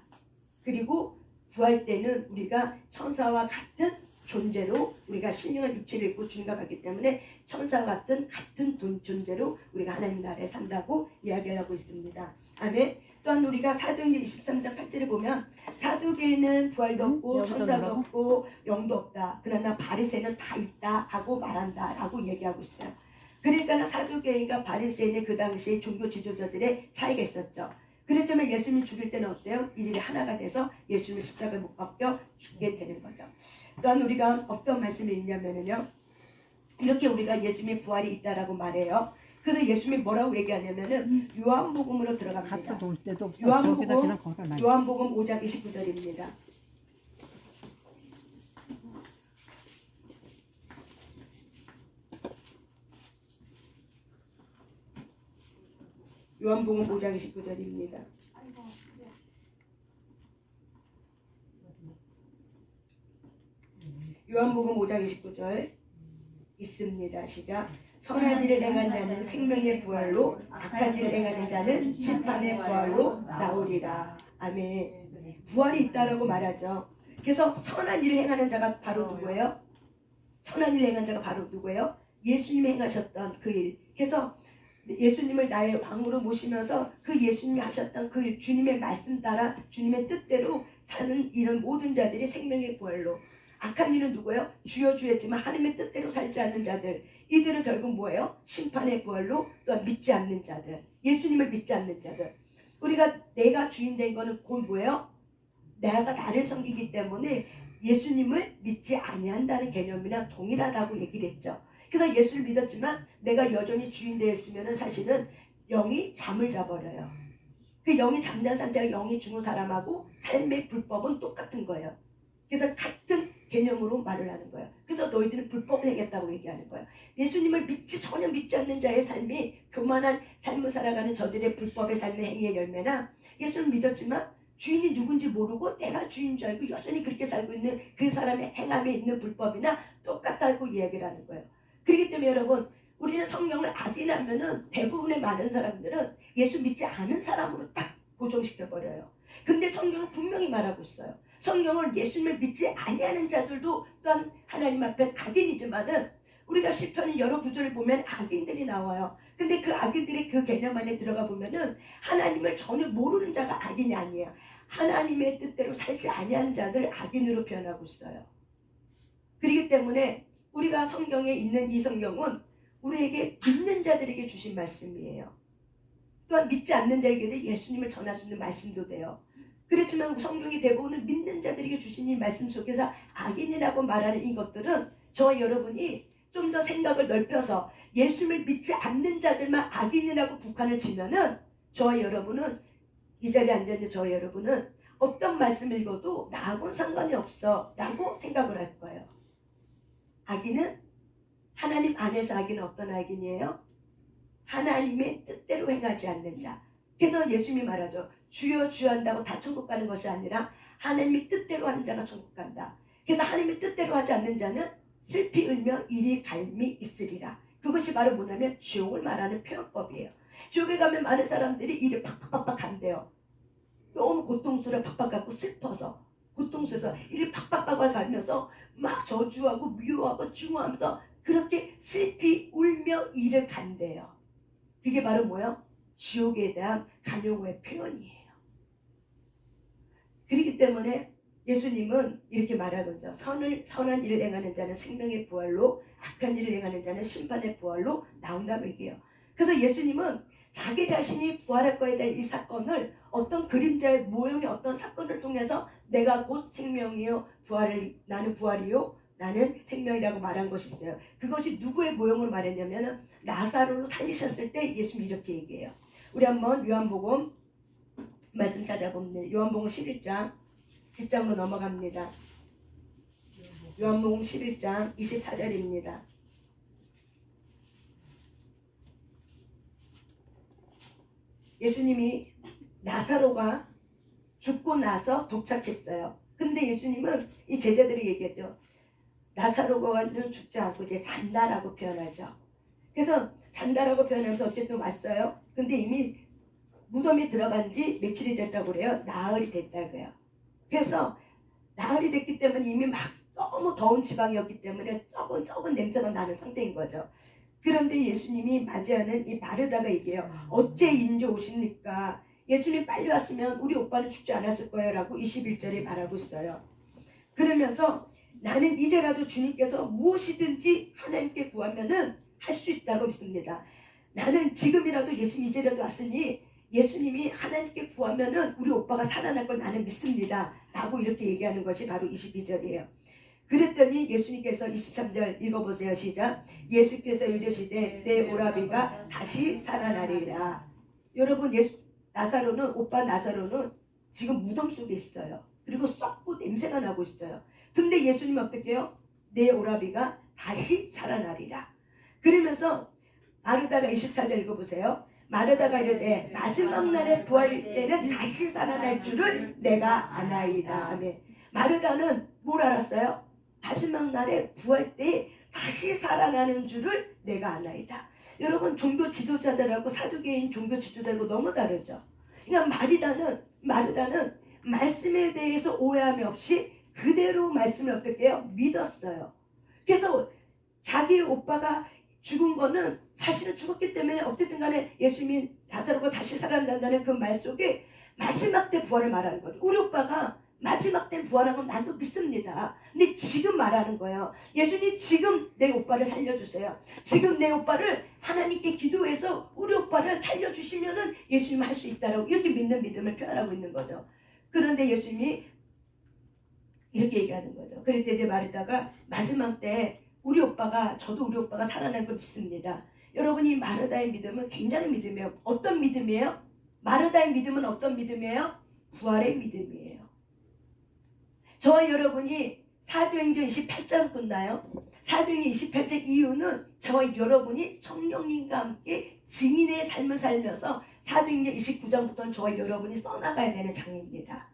Speaker 2: 그리고 부활 때는 우리가 천사와 같은 존재로 우리가 신령한 육체를 입고 주님과 같기 때문에 천사와 같은 존재로 우리가 하나님 나라에 산다고 이야기를 하고 있습니다. 아멘. 또한 우리가 사도행전 23장 8절에 보면 사두개는 부활도 없고 천사도 없고 영도 없다. 그러나 바리새인은 다 있다 하고 말한다 라고 얘기하고 있어요. 그러니까 사두개인과 바리새인의 그 당시에 종교 지도자들의 차이가 있었죠. 그랬지만 예수님을 죽일 때는 어때요? 이들이 하나가 돼서 예수님을 십자가에 못 박혀 죽게 되는 거죠. 또한 우리가 어떤 말씀이 있냐면요, 이렇게 우리가 예수님의 부활이 있다라고 말해요. 그래서 예수님이 뭐라고 얘기하냐면은 요한복음으로 들어갑니다.
Speaker 3: 갖다 놓을 데도 없어. 저기다 그냥 걸어놔.
Speaker 2: 요한복음 5장 29절입니다. 요한복음 5장 29절입니다. 요한복음 5장 29절 있습니다. 시작. 선한 일을 행한 자는 생명의 부활로, 악한 일을 행하는 자는 심판의 부활로 나오리라. 아멘. 부활이 있다라고 말하죠. 그래서 선한 일을 행하는 자가 바로 누구예요? 선한 일을 행한 자가 바로 누구예요? 예수님이 행하셨던 그 일. 그래서 예수님을 나의 왕으로 모시면서 그 예수님이 하셨던 그 일, 주님의 말씀 따라 주님의 뜻대로 사는 이런 모든 자들이 생명의 부활로. 악한 일은 누구예요? 주여 주였지만 하나님의 뜻대로 살지 않는 자들. 이들은 결국 뭐예요? 심판의 부활로, 또한 믿지 않는 자들. 예수님을 믿지 않는 자들. 우리가 내가 주인 된 거는 곧 뭐예요? 내가 나를 섬기기 때문에 예수님을 믿지 아니한다는 개념이랑 동일하다고 얘기를 했죠. 그래서 예수를 믿었지만 내가 여전히 주인 되었으면 사실은 영이 잠을 자버려요. 그 영이 잠잔 상태와 영이 죽은 사람하고 삶의 불법은 똑같은 거예요. 그래서 같은 개념으로 말을 하는 거예요. 그래서 너희들은 불법을 행했다고 얘기하는 거예요. 예수님을 전혀 믿지 않는 자의 삶이 교만한 삶을 살아가는 저들의 불법의 삶의 행위의 열매나, 예수를 믿었지만 주인이 누군지 모르고 내가 주인인 줄 알고 여전히 그렇게 살고 있는 그 사람의 행함에 있는 불법이나 똑같다고 이야기를 하는 거예요. 그렇기 때문에 여러분, 우리는 성경을 악인하면은 대부분의 많은 사람들은 예수 믿지 않은 사람으로 딱 고정시켜버려요. 근데 성경은 분명히 말하고 있어요. 성경은 예수님을 믿지 아니하는 자들도 또한 하나님 앞에 악인이지만은, 우리가 시편의 여러 구절을 보면 악인들이 나와요. 근데 그 악인들의 그 개념 안에 들어가 보면은 하나님을 전혀 모르는 자가 악인이 아니에요. 하나님의 뜻대로 살지 아니하는 자들 악인으로 표현하고 있어요. 그렇기 때문에 우리가 성경에 있는 이 성경은 우리에게 믿는 자들에게 주신 말씀이에요. 또한 믿지 않는 자에게도 예수님을 전할 수 있는 말씀도 돼요. 그렇지만 성경이 대부분은 믿는 자들에게 주신 이 말씀 속에서 악인이라고 말하는 이것들은 저와 여러분이 좀 더 생각을 넓혀서 예수님을 믿지 않는 자들만 악인이라고 국한을 치면은 저와 여러분은, 이 자리에 앉아있는 저와 여러분은 어떤 말씀 읽어도 나하고는 상관이 없어 라고 생각을 할 거예요. 악인은, 하나님 안에서 악인은 어떤 악인이에요? 하나님의 뜻대로 행하지 않는 자. 그래서 예수님이 말하죠. 주여 주여 한다고 다 천국 가는 것이 아니라 하나님의 뜻대로 하는 자가 천국 간다. 그래서 하나님의 뜻대로 하지 않는 자는 슬피 울며 이리 갈미 있으리라. 그것이 바로 뭐냐면 지옥을 말하는 표현법이에요. 지옥에 가면 많은 사람들이 이리 팍팍팍 간대요. 너무 고통스러워 팍팍 가고 슬퍼서 고통스러워서 이리 팍팍팍 가면서 막 저주하고 미워하고 증오하면서 그렇게 슬피 울며 이를 간대요. 그게 바로 뭐예요? 지옥에 대한 간용어의 표현이에요. 그렇기 때문에 예수님은 이렇게 말하거든요. 선한 일을 행하는 자는 생명의 부활로, 악한 일을 행하는 자는 심판의 부활로 나온다고 얘기해요. 그래서 예수님은 자기 자신이 부활할 거에 대한 이 사건을 어떤 그림자의 모형의 어떤 사건을 통해서 내가 곧 생명이요 나는 부활이요 나는 생명이라고 말한 것이 있어요. 그것이 누구의 모형으로 말했냐면 나사로를 살리셨을 때 예수님이 이렇게 얘기해요. 우리 한번 요한복음 말씀 찾아봅니다. 요한복음 11장 뒷장으로 넘어갑니다. 요한복음 11장 24절입니다. 예수님이 나사로가 죽고 나서 도착했어요. 근데 예수님은 이 제자들이 얘기했죠. 나사로가는 죽지 않고 이제 잔다라고 표현하죠. 그래서 잔다라고 표현하면서 어쨌든 왔어요. 근데 이미 무덤에 들어간 지 며칠이 됐다고 그래요. 나흘이 됐다고요. 그래서 나흘이 됐기 때문에 이미 막 너무 더운 지방이었기 때문에 썩은 냄새가 나는 상태인 거죠. 그런데 예수님이 맞이하는 이 마르다가 얘기해요. 어째 인제 오십니까? 예수님 빨리 왔으면 우리 오빠는 죽지 않았을 거예요 라고 21절에 말하고 있어요. 그러면서 나는 이제라도 주님께서 무엇이든지 하나님께 구하면은 할 수 있다고 믿습니다. 나는 지금이라도 예수님 이제라도 왔으니 예수님이 하나님께 구하면은 우리 오빠가 살아날 걸 나는 믿습니다 라고 이렇게 얘기하는 것이 바로 22절이에요. 그랬더니 예수님께서 23절 읽어보세요. 시작. 예수께서 이르시되 내 오라비가 다시 살아나리라. 여러분 나사로는 오빠 나사로는 지금 무덤 속에 있어요. 그리고 썩고 냄새가 나고 있어요. 근데 예수님은 어떻게 해요? 내 오라비가 다시 살아나리라. 그러면서 마르다가 24절 읽어보세요. 마르다가 이르되 마지막 날에 부활 때는 다시 살아날 줄을 내가 아나이다. 아멘. 마르다는 뭘 알았어요? 마지막 날에 부활 때 다시 살아나는 줄을 내가 아나이다. 여러분 종교 지도자들하고 사두개인 종교 지도자들하고 너무 다르죠. 그러니까 마르다는 말씀에 대해서 오해함이 없이 그대로 말씀을 어떻게 해요? 믿었어요. 그래서 자기 오빠가 죽은 거는 사실은 죽었기 때문에 어쨌든 간에 예수님이 나사로가 다시 살아난다는 그 말 속에 마지막 때 부활을 말하는 거죠. 우리 오빠가 마지막 때 부활한 건 나도 믿습니다. 근데 지금 말하는 거예요. 예수님 지금 내 오빠를 살려주세요. 지금 내 오빠를 하나님께 기도해서 우리 오빠를 살려주시면은 예수님 할 수 있다라고 이렇게 믿는 믿음을 표현하고 있는 거죠. 그런데 예수님이 이렇게 얘기하는 거죠. 그럴 때 이제 마르다가 마지막 때 저도 우리 오빠가 살아날 걸 믿습니다. 여러분 이 마르다의 믿음은 굉장히 믿음이에요. 어떤 믿음이에요? 마르다의 믿음은 어떤 믿음이에요? 부활의 믿음이에요. 저와 여러분이 사도행전 28장 끝나요. 사도행전 28장 이유는 저와 여러분이 성령님과 함께 증인의 삶을 살면서 사도행전 29장부터는 저와 여러분이 써나가야 되는 장입니다.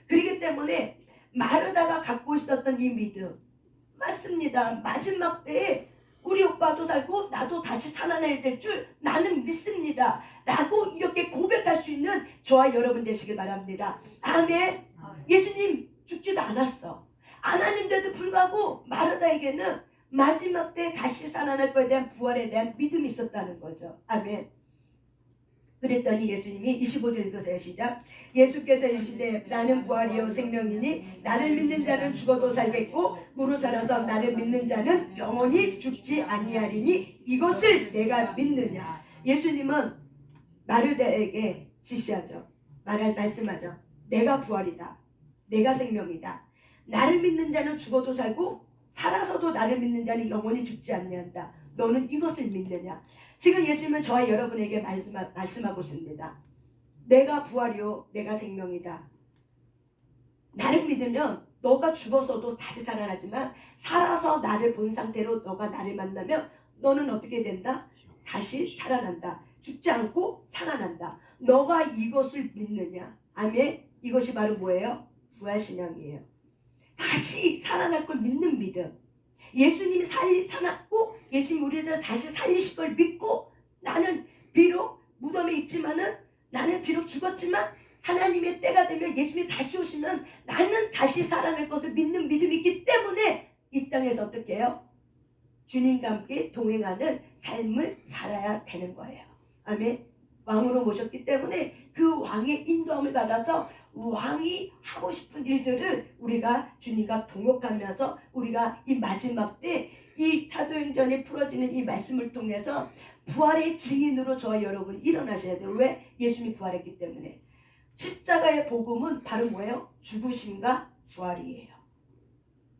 Speaker 2: 그렇기 때문에 마르다가 갖고 있었던 이 믿음 맞습니다. 마지막 때에 우리 오빠도 살고 나도 다시 살아나야 될 줄 나는 믿습니다 라고 이렇게 고백할 수 있는 저와 여러분 되시길 바랍니다. 아멘. 예수님 죽지도 않았어. 안 하는데도 불구하고 마르다에게는 마지막 때 다시 살아날 것에 대한 부활에 대한 믿음이 있었다는 거죠. 아멘. 그랬더니 예수님이 25절 읽으세요. 시작. 예수께서 이르시되 나는 부활이요 생명이니 나를 믿는 자는 죽어도 살겠고 무릇 살아서 나를 믿는 자는 영원히 죽지 아니하리니 이것을 내가 믿느냐. 예수님은 마르다에게 지시하죠. 말씀하죠. 내가 부활이다. 내가 생명이다. 나를 믿는 자는 죽어도 살고 살아서도 나를 믿는 자는 영원히 죽지 아니한다. 너는 이것을 믿느냐. 지금 예수님은 저와 여러분에게 말씀하고 있습니다. 내가 부활이요 내가 생명이다. 나를 믿으면 너가 죽어서도 다시 살아나지만 살아서 나를 본 상태로 너가 나를 만나면 너는 어떻게 된다? 다시 살아난다. 죽지 않고 살아난다. 너가 이것을 믿느냐. 아멘. 이것이 바로 뭐예요? 부활신앙이에요. 다시 살아날 걸 믿는 믿음. 예수님이 살았고 예수님 우리를 다시 살리실 걸 믿고 나는 비록 무덤에 있지만은 나는 비록 죽었지만 하나님의 때가 되면 예수님이 다시 오시면 나는 다시 살아날 것을 믿는 믿음이 있기 때문에 이 땅에서 어떻게 해요? 주님과 함께 동행하는 삶을 살아야 되는 거예요. 아멘. 왕으로 모셨기 때문에 그 왕의 인도함을 받아서 왕이 하고 싶은 일들을 우리가 주님과 동역하면서 우리가 이 마지막 때 이 사도행전에 풀어지는 이 말씀을 통해서 부활의 증인으로 저와 여러분 일어나셔야 돼요. 왜? 예수님이 부활했기 때문에. 십자가의 복음은 바로 뭐예요? 죽으심과 부활이에요.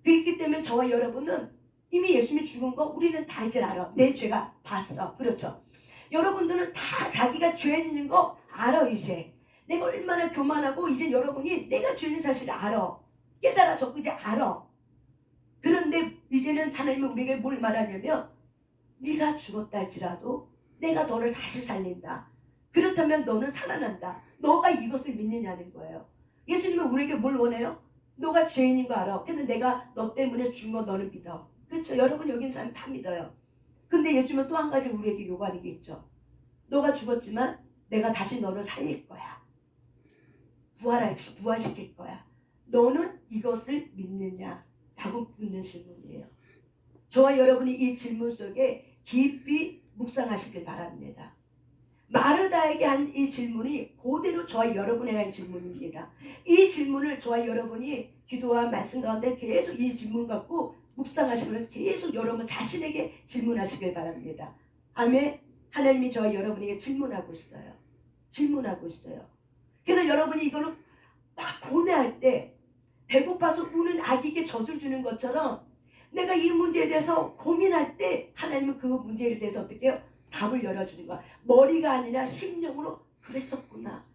Speaker 2: 그렇기 때문에 저와 여러분은 이미 예수님이 죽은 거 우리는 다 이제 알아. 내 죄가 봤어. 그렇죠? 여러분들은 다 자기가 죄인인 거 알아. 이제 내가 얼마나 교만하고 이제 여러분이 내가 죄인 사실을 알아. 깨달아졌고 이제 알아. 그런데 이제는 하나님은 우리에게 뭘 말하냐면 네가 죽었다 할지라도 내가 너를 다시 살린다. 그렇다면 너는 살아난다. 너가 이것을 믿느냐는 거예요. 예수님은 우리에게 뭘 원해요? 너가 죄인인 거 알아. 근데 내가 너 때문에 죽은 거 너는 믿어. 그렇죠? 여러분 여기 있는 사람 다 믿어요. 근데 예수님은 또 한 가지 우리에게 요구하는 게 있죠. 너가 죽었지만 내가 다시 너를 살릴 거야. 부활시킬 거야. 너는 이것을 믿느냐? 라고 묻는 질문이에요. 저와 여러분이 이 질문 속에 깊이 묵상하시길 바랍니다. 마르다에게 한 이 질문이 그대로 저와 여러분에게 한 질문입니다. 이 질문을 저와 여러분이 기도와 말씀 가운데 계속 이 질문 갖고 묵상하시면 계속 여러분 자신에게 질문하시길 바랍니다. 아멘. 하나님이 저와 여러분에게 질문하고 있어요. 질문하고 있어요. 그래서 여러분이 이거를 막 고뇌할 때 배고파서 우는 아기에게 젖을 주는 것처럼 내가 이 문제에 대해서 고민할 때 하나님은 그 문제에 대해서 어떻게 해요? 답을 열어주는 거야. 머리가 아니라 심령으로 그랬었구나.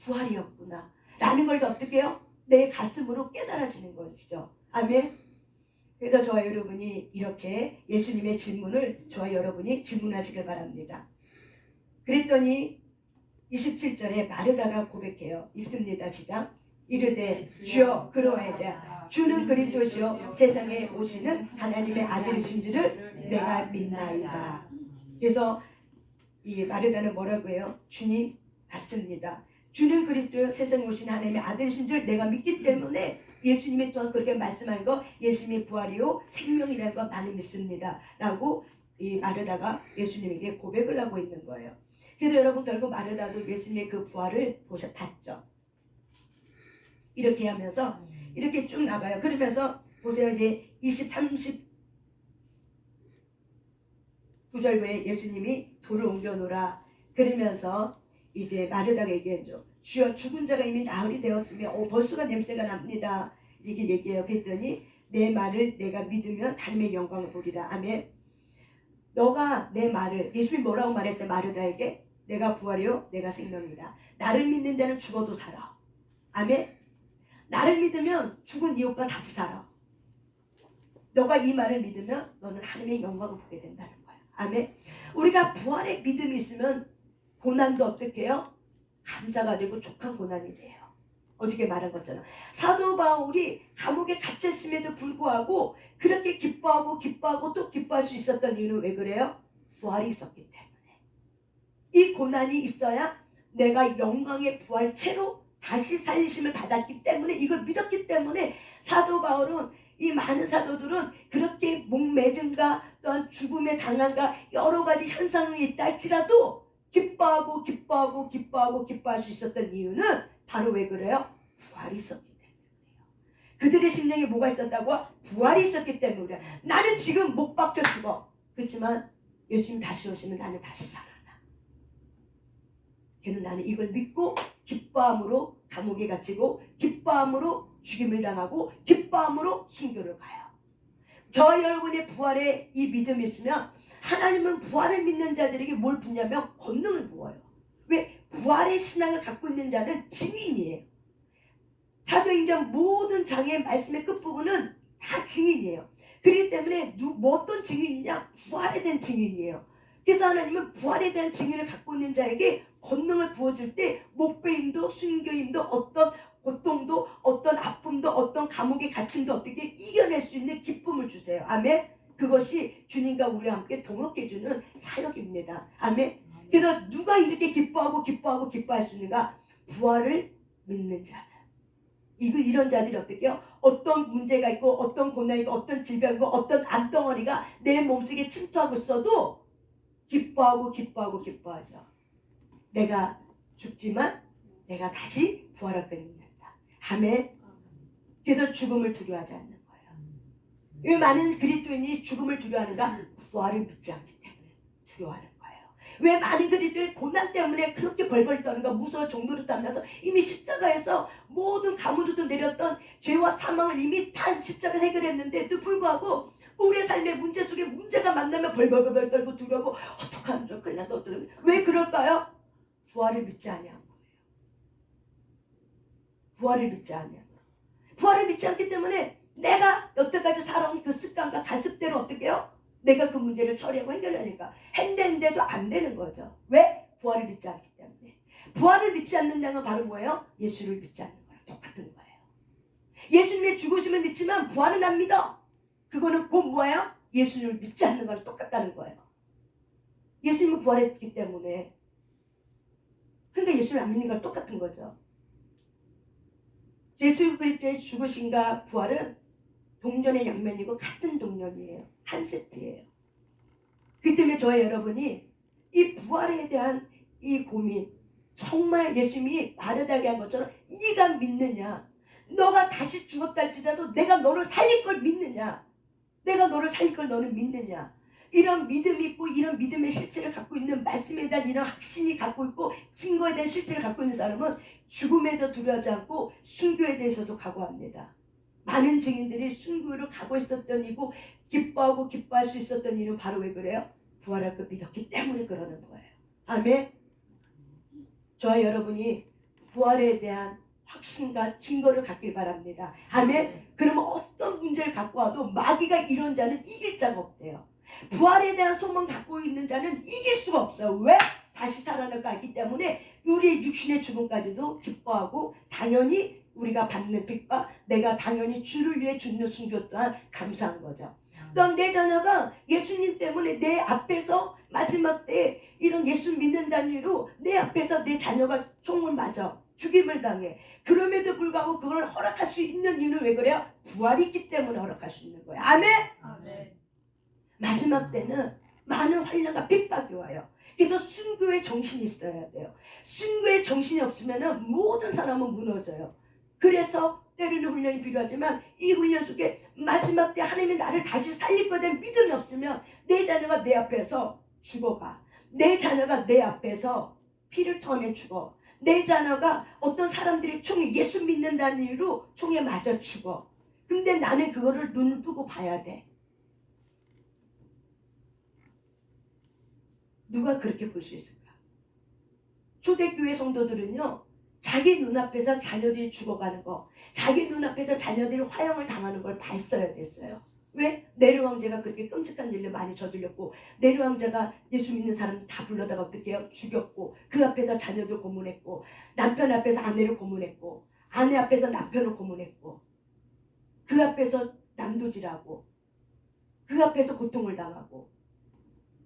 Speaker 2: 부활이었구나. 라는 걸 어떻게 해요? 내 가슴으로 깨달아지는 것이죠. 아멘. 그래서 저와 여러분이 이렇게 예수님의 질문을 저와 여러분이 질문하시길 바랍니다. 그랬더니 27절에 마르다가 고백해요. 읽습니다. 시작. 이르되 주여 그러하이다. 주는 그리스도시요 세상에 오시는 하나님의 아들이신 줄을 내가 믿나이다. 그래서 이 마르다는 뭐라고 해요? 주님 맞습니다. 주는 그리스도요 세상에 오신 하나님의 아들이신 줄 내가 믿기 때문에 예수님이 또한 그렇게 말씀한 거 예수님의 부활이요 생명이라는 거 나는 믿습니다. 라고 이 마르다가 예수님에게 고백을 하고 있는 거예요. 그래서 여러분 결국 마르다도 예수님의 그 부활을 봤죠. 이렇게 하면서 이렇게 쭉 나가요. 그러면서 보세요. 이제 29절 후에 예수님이 돌을 옮겨놓으라. 그러면서 이제 마르다가 얘기했죠. 주여 죽은 자가 이미 나흘이 되었으며 벌써가 냄새가 납니다. 이렇게 얘기해요. 그랬더니 내 말을 내가 믿으면 하나님의 영광을 보리라. 아멘. 너가 내 말을 예수님이 뭐라고 말했어요? 마르다에게 내가 부활이요 내가 생명이다. 나를 믿는 자는 죽어도 살아. 아멘. 나를 믿으면 죽은 이웃과 다시 살아. 너가 이 말을 믿으면 너는 하나님의 영광을 보게 된다는 거야. 아멘. 우리가 부활의 믿음이 있으면 고난도 어떻게 해요? 감사가 되고 족한 고난이 돼요. 어저께 말한 것처럼 사도 바울이 감옥에 갇혔음에도 불구하고 그렇게 기뻐하고 또 기뻐할 수 있었던 이유는 왜 그래요? 부활이 있었기 때문에. 이 고난이 있어야 내가 영광의 부활체로 다시 살리심을 받았기 때문에 이걸 믿었기 때문에 사도 바울은 이 많은 사도들은 그렇게 목매짐과 또한 죽음에 당한가 여러 가지 현상이 있다 할지라도 기뻐할 수 있었던 이유는 바로 왜 그래요? 부활이 있었기 때문이에요. 그들의 심령에 뭐가 있었다고? 부활이 있었기 때문에 그래요. 나는 지금 못 박혀 죽어. 그렇지만 예수님 다시 오시면 나는 다시 살아나. 걔는 나는 이걸 믿고 기뻐함으로 감옥에 갇히고 기뻐함으로 죽임을 당하고 기뻐함으로 순교를 가요. 저와 여러분의 부활에 이 믿음이 있으면 하나님은 부활을 믿는 자들에게 뭘 부냐면 권능을 부어요. 왜? 부활의 신앙을 갖고 있는 자는 증인이에요. 사도행전 모든 장의 말씀의 끝부분은 다 증인이에요. 그렇기 때문에 어떤 증인이냐? 부활에 대한 증인이에요. 그래서 하나님은 부활에 대한 증인을 갖고 있는 자에게 권능을 부어줄 때 목배임도 순교임도 어떤 고통도 어떤 아픔도 어떤 감옥의 갇힘도 어떻게 이겨낼 수 있는 기쁨을 주세요. 아멘. 그것이 주님과 우리와 함께 동역해주는 사역입니다. 아멘. 그래서 누가 이렇게 기뻐할 수 있는가? 부활을 믿는 자들. 이런 자들이 어떻게 해요? 어떤 문제가 있고 어떤 고난이 있고 어떤 질병이 있고 어떤 암덩어리가 내 몸속에 침투하고 있어도 기뻐하고 기뻐하죠. 내가 죽지만 내가 다시 부활할 걸 믿는다. 아멘. 그래서 죽음을 두려워하지 않는 거예요. 왜 많은 그리스도인이 죽음을 두려워하는가? 부활을 믿지 않기 때문에 두려워하는 거예요. 왜 많은 그리스도인이 고난 때문에 그렇게 벌벌 떠는가? 무서워 종도를 따면서 이미 십자가에서 모든 가문으로 내렸던 죄와 사망을 이미 다 십자가에서 해결했는데도 불구하고 우리의 삶의 문제 속에 문제가 만나면 벌벌 떨고 두려워. 어떡하면 좋아? 큰일 난다. 왜 그럴까요? 부활을 믿지 아니한 거예요. 부활을 믿지 아니한 거예요. 부활을 믿지 않기 때문에 내가 여태까지 살아온 그 습관과 간습대로 어떻게 해요? 내가 그 문제를 처리하고 해결하니까 했는데도 안 되는 거죠. 왜? 부활을 믿지 않기 때문에. 부활을 믿지 않는 자는 바로 뭐예요? 예수를 믿지 않는 거예요. 똑같은 거예요. 예수님의 죽으심을 믿지만 부활은 안 믿어. 그거는 곧 뭐예요? 예수님을 믿지 않는 거랑 똑같다는 거예요. 예수님은 부활했기 때문에. 그러니까 예수를 안 믿는 거랑 똑같은 거죠. 예수 그리스도의 죽으심과 부활은 동전의 양면이고 같은 동전이에요. 한 세트예요. 그 때문에 저와 여러분이 이 부활에 대한 이 고민, 정말 예수님이 바르다게 한 것처럼 네가 믿느냐? 너가 다시 죽었다 할지라도 내가 너를 살릴 걸 믿느냐? 내가 너를 살릴 걸 너는 믿느냐? 이런 믿음이 있고 이런 믿음의 실체를 갖고 있는 말씀에 대한 이런 확신이 갖고 있고 증거에 대한 실체를 갖고 있는 사람은 죽음에도 두려워하지 않고 순교에 대해서도 각오합니다. 많은 증인들이 순교를 각오했었던 이고 기뻐하고 기뻐할 수 있었던 이유는 바로 왜 그래요? 부활할 걸 믿었기 때문에 그러는 거예요. 아멘. 저와 여러분이 부활에 대한 확신과 증거를 갖길 바랍니다. 아멘. 그러면 어떤 문제를 갖고 와도 마귀가 이런 자는 이길 자가 없대요. 부활에 대한 소망 갖고 있는 자는 이길 수가 없어요. 왜? 다시 살아날 거 알기 때문에 우리의 육신의 죽음까지도 기뻐하고 당연히 우리가 받는 핍박, 내가 당연히 주를 위해 죽는 순교 또한 감사한 거죠. 또 내 자녀가 예수님 때문에 내 앞에서 마지막 때 이런 예수 믿는다는 이유로 내 앞에서 내 자녀가 총을 맞아 죽임을 당해. 그럼에도 불구하고 그걸 허락할 수 있는 이유는 왜 그래요? 부활이 있기 때문에 허락할 수 있는 거예요. 아멘.
Speaker 1: 아멘.
Speaker 2: 마지막 때는 많은 환난과 핍박이 와요. 그래서 순교의 정신이 있어야 돼요. 순교의 정신이 없으면 모든 사람은 무너져요. 그래서 때로는 훈련이 필요하지만 이 훈련 속에 마지막 때 하나님이 나를 다시 살릴 거에 대한 믿음이 없으면 내 자녀가 내 앞에서 죽어가. 내 자녀가 내 앞에서 피를 토하며 죽어. 내 자녀가 어떤 사람들이 총에 예수 믿는다는 이유로 총에 맞아 죽어. 근데 나는 그거를 눈을 뜨고 봐야 돼. 누가 그렇게 볼 수 있을까? 초대교회 성도들은요, 자기 눈앞에서 자녀들이 죽어가는 거, 자기 눈앞에서 자녀들이 화형을 당하는 걸 봤어야 됐어요. 왜? 네로 왕제가 그렇게 끔찍한 일을 많이 저질렀고, 네로 왕제가 예수 믿는 사람들 다 불러다가 어떻게 해요? 죽였고, 그 앞에서 자녀들 고문했고, 남편 앞에서 아내를 고문했고, 아내 앞에서 남편을 고문했고, 그 앞에서 남도질하고, 그 앞에서 고통을 당하고,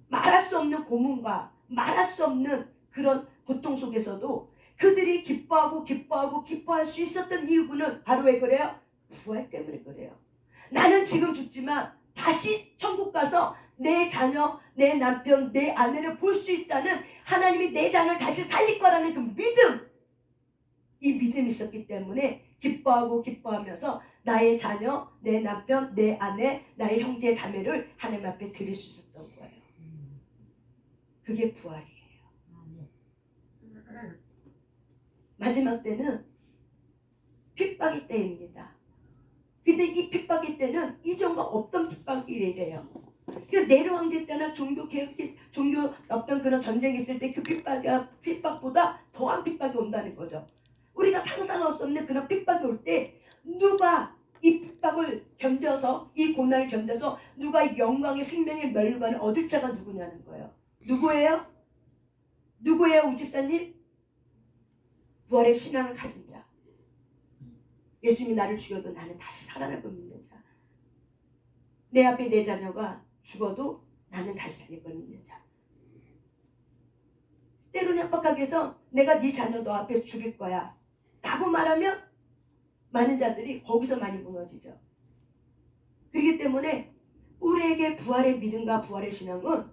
Speaker 2: 말할 수 없는 고문과 말할 수 없는 그런 고통 속에서도 그들이 기뻐할 수 있었던 이유는 바로 왜 그래요? 부활 때문에 그래요. 나는 지금 죽지만 다시 천국 가서 내 자녀, 내 남편, 내 아내를 볼 수 있다는 하나님이 내 자녀를 다시 살릴 거라는 그 믿음, 이 믿음이 있었기 때문에 기뻐하면서 나의 자녀, 내 남편, 내 아내, 나의 형제 자매를 하나님 앞에 드릴 수 있었던 거예요. 그게 부활이에요. 마지막 때는 핍박의 때입니다. 근데 이 핍박의 때는 이전과 없던 핍박이래요. 그 네로 황제 때나 종교 어떤 그런 전쟁이 있을 때 그 핍박보다 더한 핍박이 온다는 거죠. 우리가 상상할 수 없는 그런 핍박이 올 때 누가 이 핍박을 견뎌서 이 고난을 견뎌서 누가 영광의 생명의 멸관을 얻을 자가 누구냐는 거예요. 누구예요? 누구예요, 우집사님? 부활의 신앙을 가진 자. 예수님이 나를 죽여도 나는 다시 살아날 걸 믿는 자. 내 앞에 내 자녀가 죽어도 나는 다시 살릴 걸 믿는 자. 때로는 협박하게 해서 내가 네 자녀 너 앞에 죽일 거야 라고 말하면 많은 자들이 거기서 많이 무너지죠. 그렇기 때문에 우리에게 부활의 믿음과 부활의 신앙은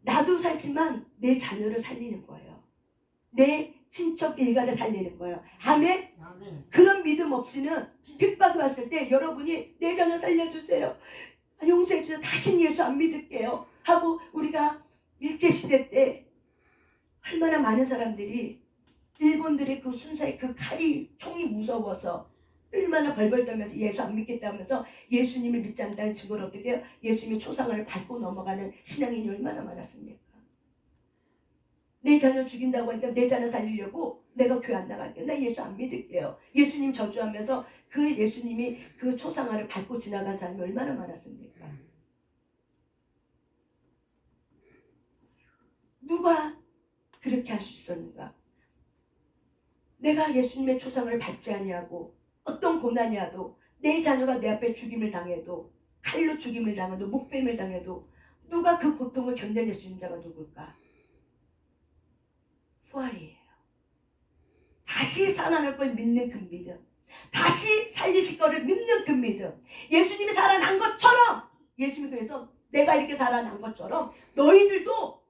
Speaker 2: 나도 살지만 내 자녀를 살리는 거예요. 내 친척 일가를 살리는 거예요. 아멘? 그런 믿음 없이는 핍박이 왔을 때 여러분이 내 자녀 살려주세요, 용서해주세요, 다신 예수 안 믿을게요 하고 우리가 일제시대 때 얼마나 많은 사람들이 일본들의 그 순사의 그 칼이 총이 무서워서 얼마나 벌벌 떨면서 예수 안 믿겠다 하면서 예수님을 믿지 않는다는 증거를 어떻게 해요? 예수님의 초상을 밟고 넘어가는 신앙인이 얼마나 많았습니까? 내 자녀 죽인다고 하니까 내 자녀 살리려고 내가 교회 안 나갈게요. 나 예수 안 믿을게요. 예수님 저주하면서 그 예수님이 그 초상화를 밟고 지나간 사람이 얼마나 많았습니까? 누가 그렇게 할 수 있었는가? 내가 예수님의 초상을 밟지 아니하고 어떤 고난이 와도 내 자녀가 내 앞에 죽임을 당해도 칼로 죽임을 당해도 목베임을 당해도 누가 그 고통을 견뎌낼 수 있는 자가 누굴까? 부활이에요. 다시 살아날 걸 믿는 그 믿음, 다시 살리실 거를 믿는 그 믿음, 예수님이 살아난 것처럼, 예수님이 그래서 내가 이렇게 살아난 것처럼 너희들도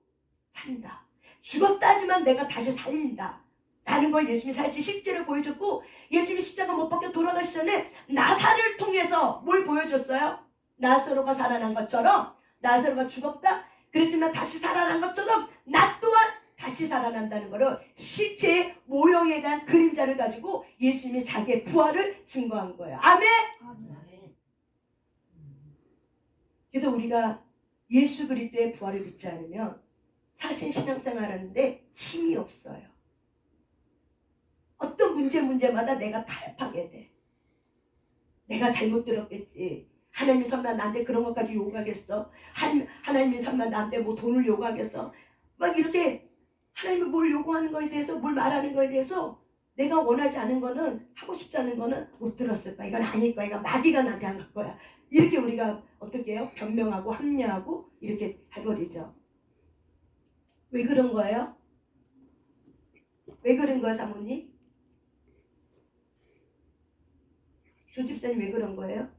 Speaker 2: 산다, 죽었다 하지만 내가 다시 살린다 라는 걸 예수님이 살지 실제로 보여줬고, 예수님이 십자가 못 박혀 돌아가시 전에 나사를 통해서 뭘 보여줬어요? 나사로가 살아난 것처럼, 나사로가 죽었다 그랬지만 다시 살아난 것처럼 나 또한 다시 살아난다는 것을 실체의 모형에 대한 그림자를 가지고 예수님이 자기의 부활을 증거한 거예요. 아멘! 그래서 우리가 예수 그리스도의 부활을 믿지 않으면 사실 신앙생활 하는데 힘이 없어요. 어떤 문제마다 내가 타협하게 돼. 내가 잘못 들었겠지. 하나님이 설마 나한테 그런 것까지 요구하겠어? 하나님이 설마 나한테 뭐 돈을 요구하겠어? 막 이렇게 하나님이 뭘 요구하는 거에 대해서, 뭘 말하는 거에 대해서 내가 원하지 않은 거는, 하고 싶지 않은 거는 못 들었을 거야. 이건 아닐 거야. 이건 마귀가 나한테 한 거야. 이렇게 우리가 어떻게 해요? 변명하고 합리화하고 이렇게 해버리죠. 왜 그런 거예요? 왜 그런 거야, 사모님? 조 집사님 왜 그런 거예요?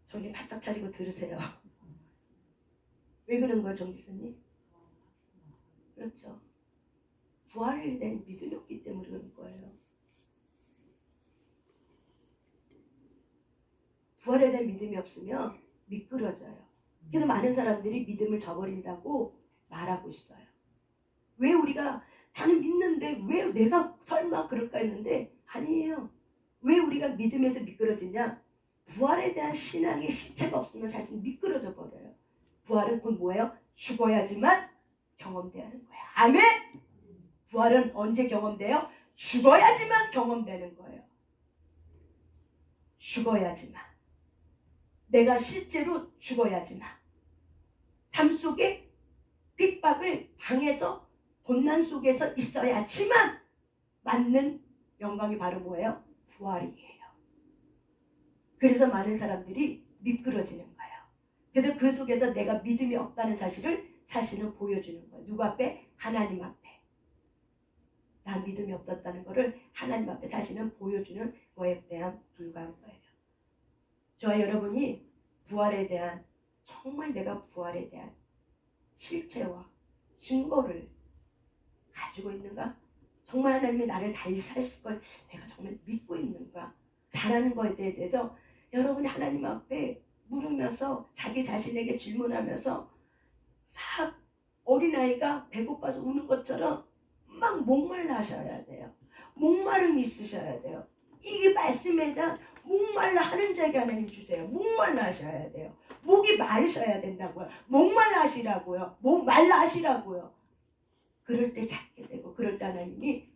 Speaker 2: 정신 바짝 차리고 들으세요. 왜 그런 거예요, 정 집사님? 그렇죠. 부활에 대한 믿음이 없기 때문에 그런 거예요. 부활에 대한 믿음이 없으면 미끄러져요. 그래서 많은 사람들이 믿음을 저버린다고 말하고 있어요. 왜 우리가 나는 믿는데 왜 내가 설마 그럴까 했는데 아니에요. 왜 우리가 믿음에서 미끄러지냐? 부활에 대한 신앙의 실체가 없으면 사실 미끄러져 버려요. 부활은 곧 뭐예요? 죽어야지만 경험되는 거야. 아멘? 부활은 언제 경험돼요? 죽어야지만 경험되는 거예요. 죽어야지만. 내가 실제로 죽어야지만. 삶 속에 핍박을 당해서 고난 속에서 있어야지만 맞는 영광이 바로 뭐예요? 부활이에요. 그래서 많은 사람들이 미끄러지는 거예요. 그래서 그 속에서 내가 믿음이 없다는 사실은 보여주는 거예요. 누구 앞에? 하나님 앞에. 나 믿음이 없었다는 것을 하나님 앞에 사실은 보여주는 거에 대한 불과한 거예요. 저와 여러분이 부활에 대한, 정말 내가 부활에 대한 실체와 증거를 가지고 있는가? 정말 하나님이 나를 다시 사실 걸 내가 정말 믿고 있는가? 라는 것에 대해서 여러분이 하나님 앞에 물으면서 자기 자신에게 질문하면서 막 어린아이가 배고파서 우는 것처럼 막 목말라 하셔야 돼요. 목마름이 있으셔야 돼요. 이 말씀에 대한 목말라 하는 자에게 하나님 주세요. 목말라 하셔야 돼요. 목이 마르셔야 된다고요. 목말라 하시라고요. 목말라 하시라고요. 그럴 때 찾게 되고, 그럴 때 하나님이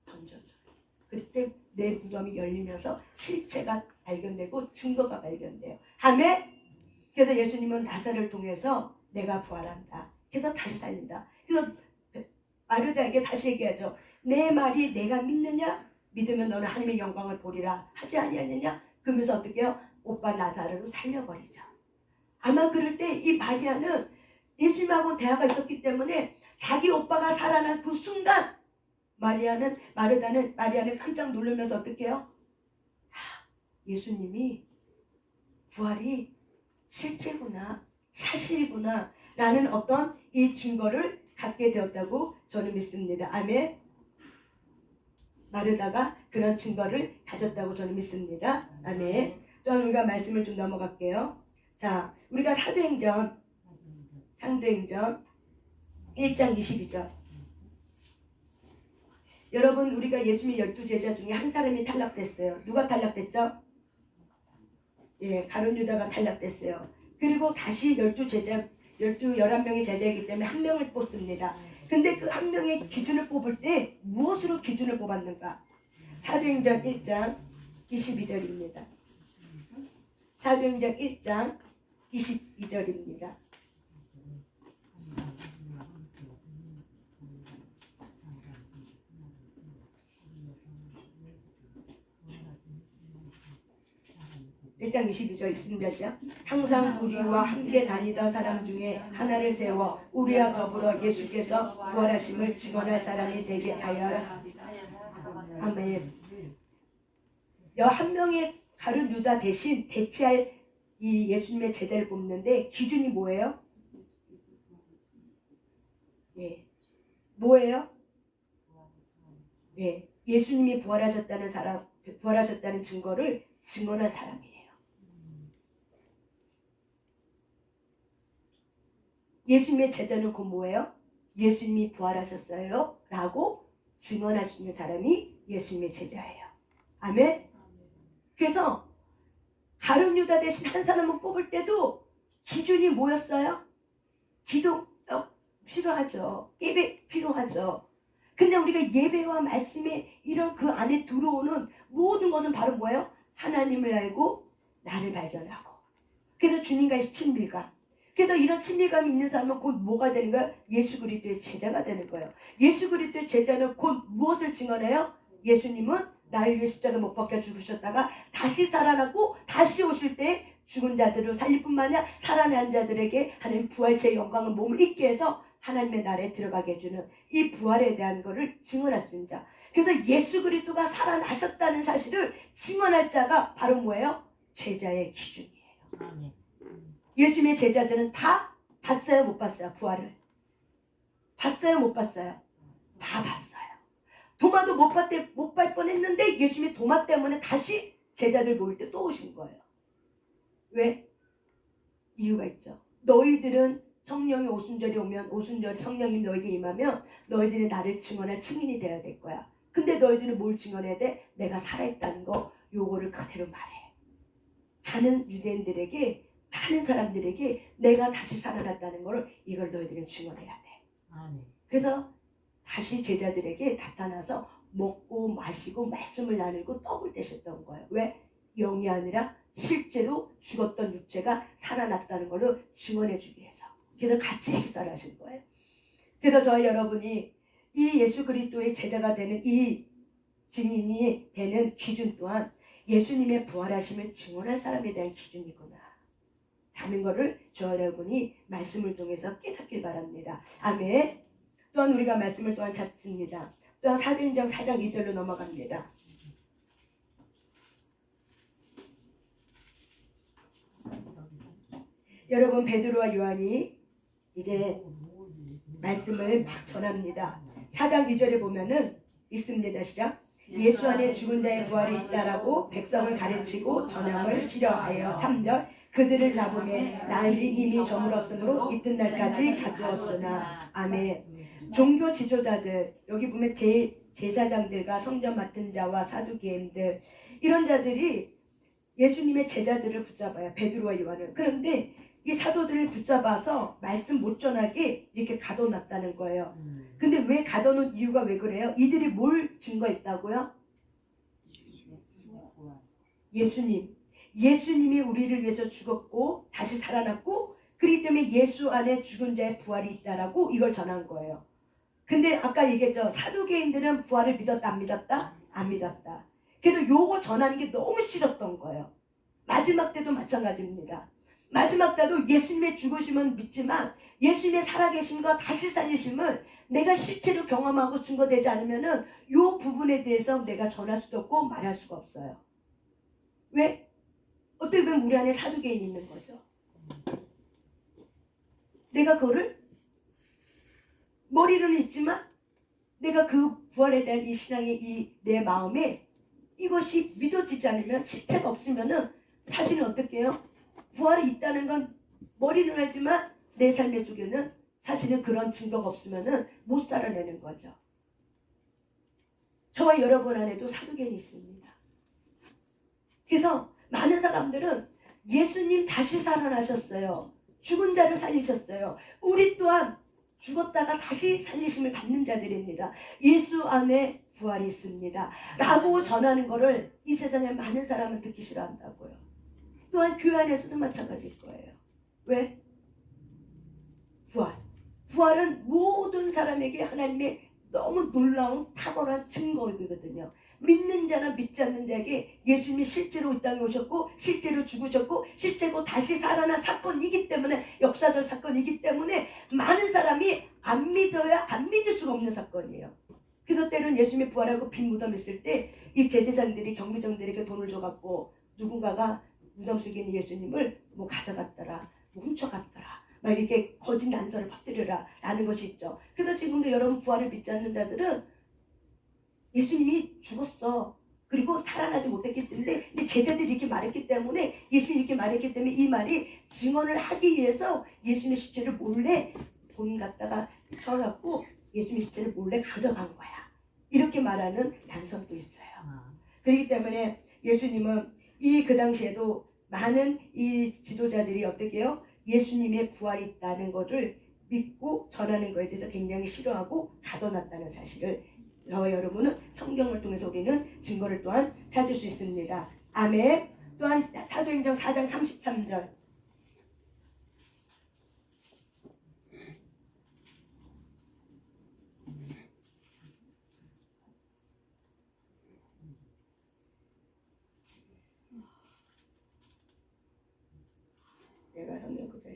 Speaker 2: 던져줘요. 그때 내 무덤이 열리면서 실체가 발견되고 증거가 발견돼요. 아멘? 그래서 예수님은 나사를 통해서 내가 부활한다. 그래서 다시 살린다. 그래서 마르다에게 다시 얘기하죠. 내 말이 내가 믿느냐? 믿으면 너는 하나님의 영광을 보리라 하지 아니하느냐? 그러면서 어떻게 해요? 오빠 나사로를 살려버리죠. 아마 그럴 때 이 마리아는 예수님하고 대화가 있었기 때문에 자기 오빠가 살아난 그 순간 마리아는 깜짝 놀라면서 어떻게 해요? 예수님이 부활이 실제구나, 사실이구나 라는 어떤 이 증거를 갖게 되었다고 저는 믿습니다. 아멘. 마르다가 그런 증거를 가졌다고 저는 믿습니다. 아멘. 또한 우리가 말씀을 좀 넘어갈게요. 자, 우리가 사도행전 1장 22절. 여러분, 우리가 예수님 12제자 중에 한 사람이 탈락됐어요. 누가 탈락됐죠? 예, 가룟 유다가 탈락됐어요. 그리고 다시 11명의 제자이기 때문에 한 명을 뽑습니다. 근데 그 한 명의 기준을 뽑을 때 무엇으로 기준을 뽑았는가? 사도행전 1장 22절입니다. 사도행전 1장 22절입니다. (1장 22절) 있습니다. 항상 우리와 함께 다니던 사람 중에 하나를 세워 우리와 더불어 예수께서 부활하심을 증언할 사람이 되게 하여라. 아멘. 한 명의 가룟 유다 대신 대체할 이 예수님의 제자를 뽑는데 기준이 뭐예요? 예, 뭐예요? 예, 예수님이 부활하셨다는 증거를 증언할 사람이에요. 예수님의 제자는 곧 뭐예요? 예수님이 부활하셨어요 라고 증언할 수 있는 사람이 예수님의 제자예요. 아멘. 그래서 가룟 유다 대신 한 사람을 뽑을 때도 기준이 뭐였어요? 기도 필요하죠. 예배 필요하죠. 근데 우리가 예배와 말씀에 이런 그 안에 들어오는 모든 것은 바로 뭐예요? 하나님을 알고 나를 발견하고, 그래서 주님과의 친밀감. 그래서 이런 친밀감이 있는 사람은 곧 뭐가 되는 거예요? 예수 그리스도의 제자가 되는 거예요. 예수 그리스도의 제자는 곧 무엇을 증언해요? 예수님은 나를 위해 십자가 못 박혀 죽으셨다가 다시 살아나고 다시 오실 때 죽은 자들을 살릴 뿐만 아니라 살아난 자들에게 하나님 부활체의 영광을 몸을 잊게 해서 하나님의 나라에 들어가게 해주는 이 부활에 대한 것을 증언할 수 있는 자. 그래서 예수 그리스도가 살아나셨다는 사실을 증언할 자가 바로 뭐예요? 제자의 기준이에요. 예수님의 제자들은 다 봤어요, 못 봤어요? 부활을 봤어요, 못 봤어요? 다 봤어요. 도마도 못 볼 뻔했는데 예수님이 도마 때문에 다시 제자들 모일 때 또 오신 거예요. 왜? 이유가 있죠. 너희들은 성령이 오순절이 오면, 오순절 성령이 너에게 임하면 너희들이 나를 증언할 증인이 되어야 될 거야. 근데 너희들은 뭘 증언해야 돼? 내가 살아있다는 거, 요거를 그대로 말해. 많은 유대인들에게, 많은 사람들에게 내가 다시 살아났다는 거를, 이걸 너희들은 증언해야 돼. 그래서 다시 제자들에게 나타나서 먹고 마시고 말씀을 나누고 떡을 떼셨던 거예요. 왜? 영이 아니라 실제로 죽었던 육체가 살아났다는 걸로 증언해 주기 위해서. 그래서 같이 식사를 하신 거예요. 그래서 저희 여러분이 이 예수 그리스도의 제자가 되는 이 증인이 되는 기준 또한 예수님의 부활하심을 증언할 사람에 대한 기준이구나 라는 것을 저 여러분이 말씀을 통해서 깨닫길 바랍니다. 아멘. 또한 우리가 말씀을 또한 찾습니다. 또한 사도행전 4장 2절로 넘어갑니다. 여러분, 베드로와 요한이 이제 말씀을 막 전합니다. 4장 2절에 보면은 읽습니다. 시작. 예수 안에 죽은 자의 부활이 있다라고 백성을 가르치고 전함을 시려하여 3절 그들을 잡음에 날이 이미 저물었으므로 이튿날까지 가두었으나. 아멘. 종교 지도자들, 여기 보면 제사장들과 성전 맡은 자와 사두개인들, 이런 자들이 예수님의 제자들을 붙잡아요. 베드로와 요한을. 그런데 이 사도들을 붙잡아서 말씀 못 전하게 이렇게 가둬놨다는 거예요. 근데 왜 가둬놓은 이유가 왜 그래요? 이들이 뭘 증거했다고요? 예수님이 우리를 위해서 죽었고 다시 살아났고, 그렇기 때문에 예수 안에 죽은 자의 부활이 있다라고 이걸 전한 거예요. 근데 아까 얘기했죠. 사두개인들은 부활을 믿었다 안 믿었다? 안 믿었다. 그래도 요거 전하는 게 너무 싫었던 거예요. 마지막 때도 마찬가지입니다. 마지막 때도 예수님의 죽으심은 믿지만 예수님의 살아계심과 다시 살리심을 내가 실제로 경험하고 증거되지 않으면은 이 부분에 대해서 내가 전할 수도 없고 말할 수가 없어요. 왜? 어떻게 보면 우리 안에 사두개인이 있는 거죠. 내가 그거를 머리로는 있지만 내가 그 부활에 대한 이 신앙의 이 내 마음에 이것이 믿어지지 않으면 실체가 없으면은 사실은 어떻게 해요? 부활이 있다는 건 머리는 알지만 내 삶의 속에는 사실은 그런 증거가 없으면은 못 살아내는 거죠. 저와 여러분 안에도 사두개인이 있습니다. 그래서 많은 사람들은 예수님 다시 살아나셨어요. 죽은 자를 살리셨어요. 우리 또한 죽었다가 다시 살리심을 받는 자들입니다. 예수 안에 부활이 있습니다. 라고 전하는 것을 이 세상에 많은 사람은 듣기 싫어한다고요. 또한 교회 안에서도 마찬가지일 거예요. 왜? 부활. 부활은 모든 사람에게 하나님의 너무 놀라운 탁월한 증거이거든요. 믿는 자나 믿지 않는 자에게 예수님이 실제로 이 땅에 오셨고 실제로 죽으셨고 실제로 다시 살아난 사건이기 때문에 역사적 사건이기 때문에 많은 사람이 안 믿어야 안 믿을 수가 없는 사건이에요. 그래서 때로는 예수님이 부활하고 빈 무덤 있을 때 이 제사장들이 경비정들에게 돈을 줘갖고 누군가가 무덤 속에 있는 예수님을 뭐 가져갔더라 뭐 훔쳐갔더라 막 이렇게 거짓 난설을 퍼뜨려라 라는 것이 있죠. 그래서 지금도 여러분 부활을 믿지 않는 자들은 예수님이 죽었어. 그리고 살아나지 못했기 때문에 제자들이 이렇게 말했기 때문에 예수님이 이렇게 말했기 때문에 이 말이 증언을 하기 위해서 예수님의 실체를 몰래 돈 갖다가 쳐갖고 예수님의 실체를 몰래 가져간 거야. 이렇게 말하는 난설도 있어요. 그렇기 때문에 예수님은 그 당시에도 많은 이 지도자들이 어떻게 해요? 예수님의 부활이 있다는 것을 믿고 전하는 것에 대해서 굉장히 싫어하고 가둬놨다는 사실을 저와 여러분은 성경을 통해서 우리는 증거를 또한 찾을 수 있습니다. 아멘. 또한 사도행전 4장 33절 내가 성경 구절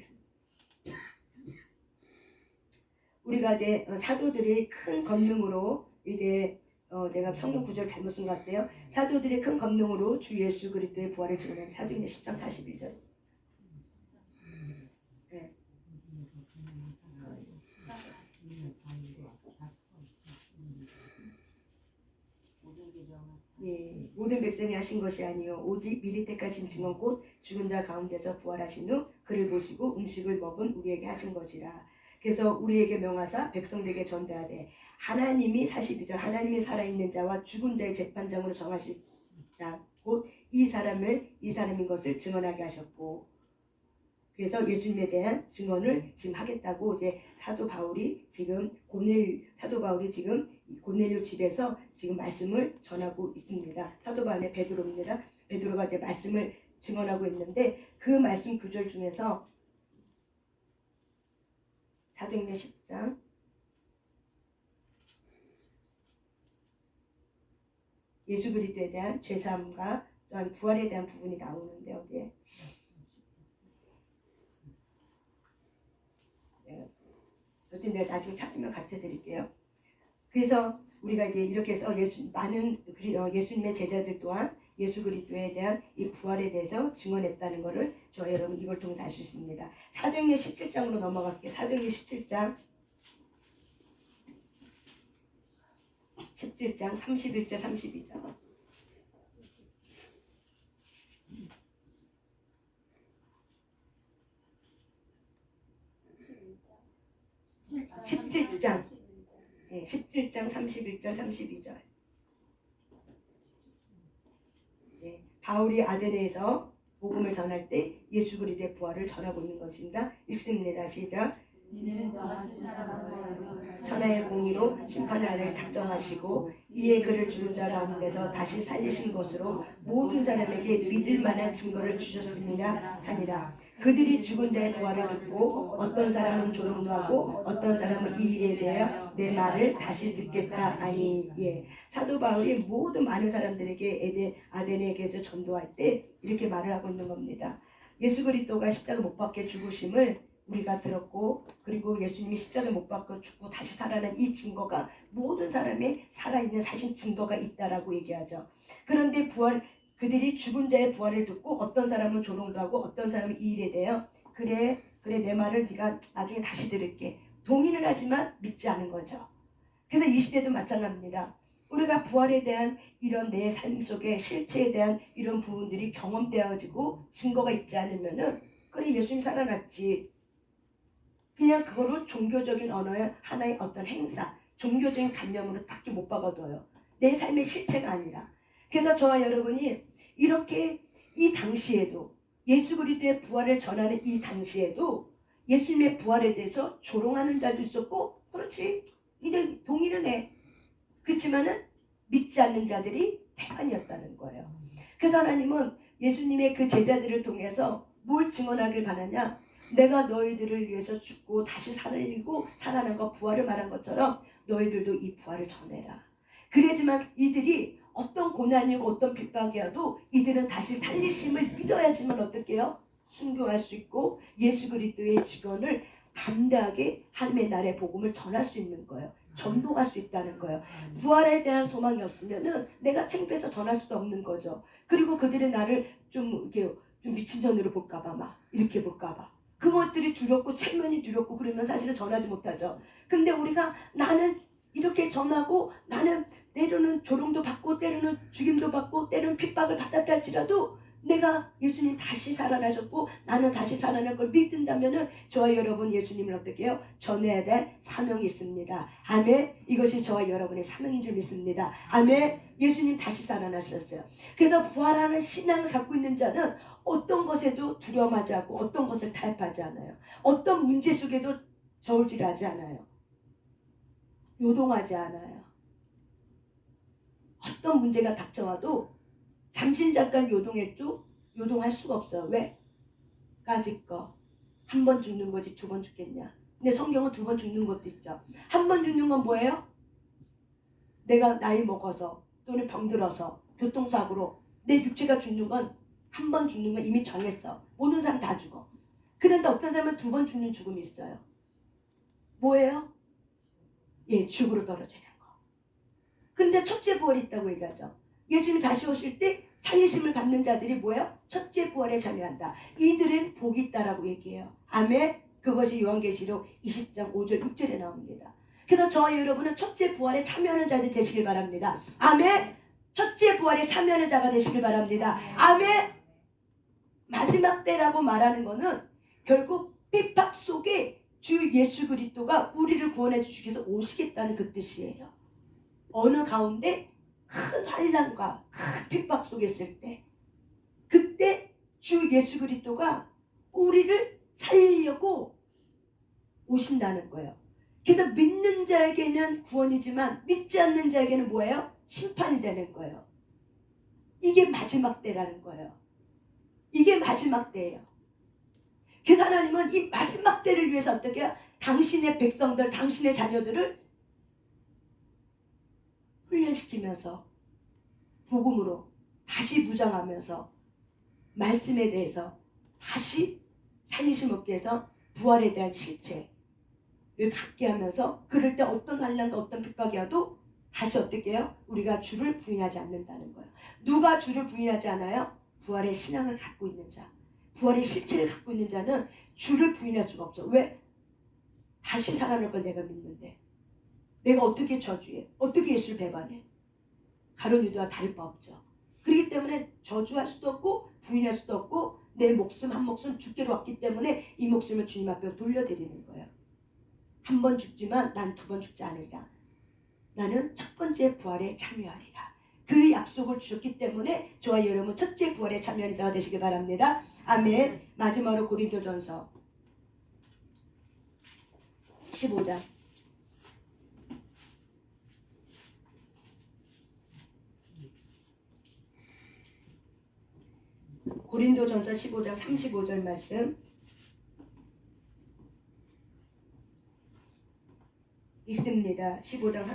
Speaker 2: 우리가 이제 사도들이 큰 권능으로 이제 제가 성경 구절 잘못 쓴 것 같아요. 사도들의 큰 권능으로 주 예수 그리스도의 부활을 증언한 사도행전 10장 41절. 네. 예, 모든 백성이 하신 것이 아니요 오직 미리 택하신 증언 곧 죽은 자 가운데서 부활하신 후 그를 보시고 음식을 먹은 우리에게 하신 것이라. 그래서 우리에게 명하사 백성들에게 전대하되 하나님이 42절 하나님이 살아있는 자와 죽은 자의 재판장으로 정하실 자 곧 이 사람인 것을 증언하게 하셨고 그래서 예수님에 대한 증언을 지금 하겠다고 이제 사도 바울이 지금 고넬료 집에서 지금 말씀을 전하고 있습니다. 사도 바울의 베드로입니다. 베드로가 이제 말씀을 증언하고 있는데 그 말씀 구절 중에서 사도행전 10장 예수 그리스도에 대한 죄사함과 또한 부활에 대한 부분이 나오는데 어디에 어쨌든 내가 나중에 찾으면 가르쳐 드릴게요. 그래서 우리가 이제 이렇게 해서 예수님의 제자들 또한 예수 그리스도에 대한 이 부활에 대해서 증언했다는 것을 저 여러분 이걸 통해서 알 수 있습니다. 사도행전 17장으로 넘어갈게요. 사도행전 17장 31절 32절 17장 31절 32절 바울이 아데네에서 복음을 전할 때 예수 그리스도의 부활을 전하고 있는 것입니다. 읽습니다. 시작. 천하의 공의로 심판하를 작정하시고 이에 그를 죽은 자 가운데서 다시 살리신 것으로 모든 사람에게 믿을 만한 증거를 주셨음이라 하니라. 그들이 죽은 자의 부활을 듣고 어떤 사람은 조롱도 하고 어떤 사람은 이 일에 대하여 내 말을 다시 듣겠다 하니 사도 바울이 모든 많은 사람들에게 아데네에게서 전도할 때 이렇게 말을 하고 있는 겁니다. 예수 그리스도가 십자가 못 박혀 죽으심을 우리가 들었고, 그리고 예수님이 십자가 못 박혀 죽고 다시 살아난 이 증거가 모든 사람의 살아있는 사실 증거가 있다라고 얘기하죠. 그런데 그들이 죽은 자의 부활을 듣고 어떤 사람은 조롱도 하고 어떤 사람은 이 일에 대해 그래 내 말을 네가 나중에 다시 들을게, 동의는 하지만 믿지 않은 거죠. 그래서 이 시대도 마찬가지입니다. 우리가 부활에 대한 이런 내 삶 속에 실체에 대한 이런 부분들이 경험되어지고 증거가 있지 않으면은 그래 예수님 살아났지, 그냥 그거로 종교적인 언어의 하나의 어떤 행사, 종교적인 관념으로 딱히 못 박아둬요. 내 삶의 실체가 아니라. 그래서 저와 여러분이 이렇게 이 당시에도 예수 그리스도의 부활을 전하는 이 당시에도 예수님의 부활에 대해서 조롱하는 자도 있었고, 그렇지 이제 동의는 해, 그렇지만은 믿지 않는 자들이 태반이었다는 거예요. 그래서 하나님은 예수님의 그 제자들을 통해서 뭘 증언하길 바라냐, 내가 너희들을 위해서 죽고 다시 살리고 살아난 것, 부활을 말한 것처럼 너희들도 이 부활을 전해라. 그래야지만 이들이 어떤 고난이고 어떤 핍박이 와도 이들은 다시 살리심을 믿어야지만 어떻게 해요? 순교할 수 있고 예수 그리스도의 직언을 담대하게 하나님의 나라의 복음을 전할 수 있는 거예요. 전도할 수 있다는 거예요. 부활에 대한 소망이 없으면은 내가 창피해서 전할 수도 없는 거죠. 그리고 그들은 나를 좀 미친 년으로 볼까봐, 막 이렇게 볼까봐, 그것들이 두렵고 체면이 두렵고 그러면 사실은 전하지 못하죠. 근데 우리가 나는 이렇게 전하고, 나는 때로는 조롱도 받고 때로는 죽임도 받고 때로는 핍박을 받았다 할지라도 내가 예수님 다시 살아나셨고 나는 다시 살아날 걸 믿는다면은 저와 여러분 예수님을 어떻게 해요? 전해야 될 사명이 있습니다. 아멘. 이것이 저와 여러분의 사명인 줄 믿습니다. 아멘. 예수님 다시 살아나셨어요. 그래서 부활하는 신앙을 갖고 있는 자는 어떤 것에도 두려움하지 않고 어떤 것을 타협하지 않아요. 어떤 문제 속에도 저울질하지 않아요. 요동하지 않아요. 어떤 문제가 닥쳐와도 잠시 잠깐 요동했죠? 요동할 수가 없어요. 왜? 까짓 거. 한 번 죽는 거지 두 번 죽겠냐. 근데 성경은 두 번 죽는 것도 있죠. 한 번 죽는 건 뭐예요? 내가 나이 먹어서 또는 병들어서 교통사고로 내 육체가 죽는 건, 한 번 죽는 건 이미 정했어. 모든 사람 다 죽어. 그런데 어떤 사람은 두 번 죽는 죽음이 있어요. 뭐예요? 예, 죽으로 떨어지는 거. 근데 첫째 부활이 있다고 얘기하죠. 예수님이 다시 오실 때 살리심을 받는 자들이 뭐예요? 첫째 부활에 참여한다. 이들은 복이 있다라고 얘기해요. 아멘. 그것이 요한계시록 20장 5절 6절에 나옵니다. 그래서 저와 여러분은 첫째 부활에 참여하는 자들 되시길 바랍니다. 아멘. 첫째 부활에 참여하는 자가 되시길 바랍니다. 아멘. 마지막 때라고 말하는 것은 결국 핍박 속에 주 예수 그리스도가 우리를 구원해 주시기 위해서 오시겠다는 그 뜻이에요. 어느 가운데 큰 환난과 큰 핍박 속에 있을 때, 그때 주 예수 그리스도가 우리를 살리려고 오신다는 거예요. 그래서 믿는 자에게는 구원이지만 믿지 않는 자에게는 뭐예요? 심판이 되는 거예요. 이게 마지막 때라는 거예요. 이게 마지막 때예요. 그래서 하나님은 이 마지막 때를 위해서 어떻게 해요? 당신의 백성들, 당신의 자녀들을 훈련시키면서 복음으로 다시 무장하면서 말씀에 대해서 다시 살리심 얻게 해서 부활에 대한 실체를 갖게 하면서, 그럴 때 어떤 환난과 어떤 핍박이 와도 다시 어떻게 해요? 우리가 주를 부인하지 않는다는 거예요. 누가 주를 부인하지 않아요? 부활의 신앙을 갖고 있는 자, 부활의 실체를 갖고 있는 자는 주를 부인할 수가 없어. 왜? 다시 살아날 걸 내가 믿는데 내가 어떻게 저주해? 어떻게 예수를 배반해? 가룟 유다와 다를 바 없죠. 그렇기 때문에 저주할 수도 없고 부인할 수도 없고 내 목숨 한 목숨 죽기로 왔기 때문에 이 목숨을 주님 앞에 돌려드리는 거예요. 한 번 죽지만 난 두 번 죽지 않으리라. 나는 첫 번째 부활에 참여하리라. 그 약속을 주셨기 때문에 저와 여러분 첫째 부활에 참여하는 자가 되시길 바랍니다. 아멘. 마지막으로 고린도전서 15장 고린도전서 15장 35절 말씀 읽습니다. 15장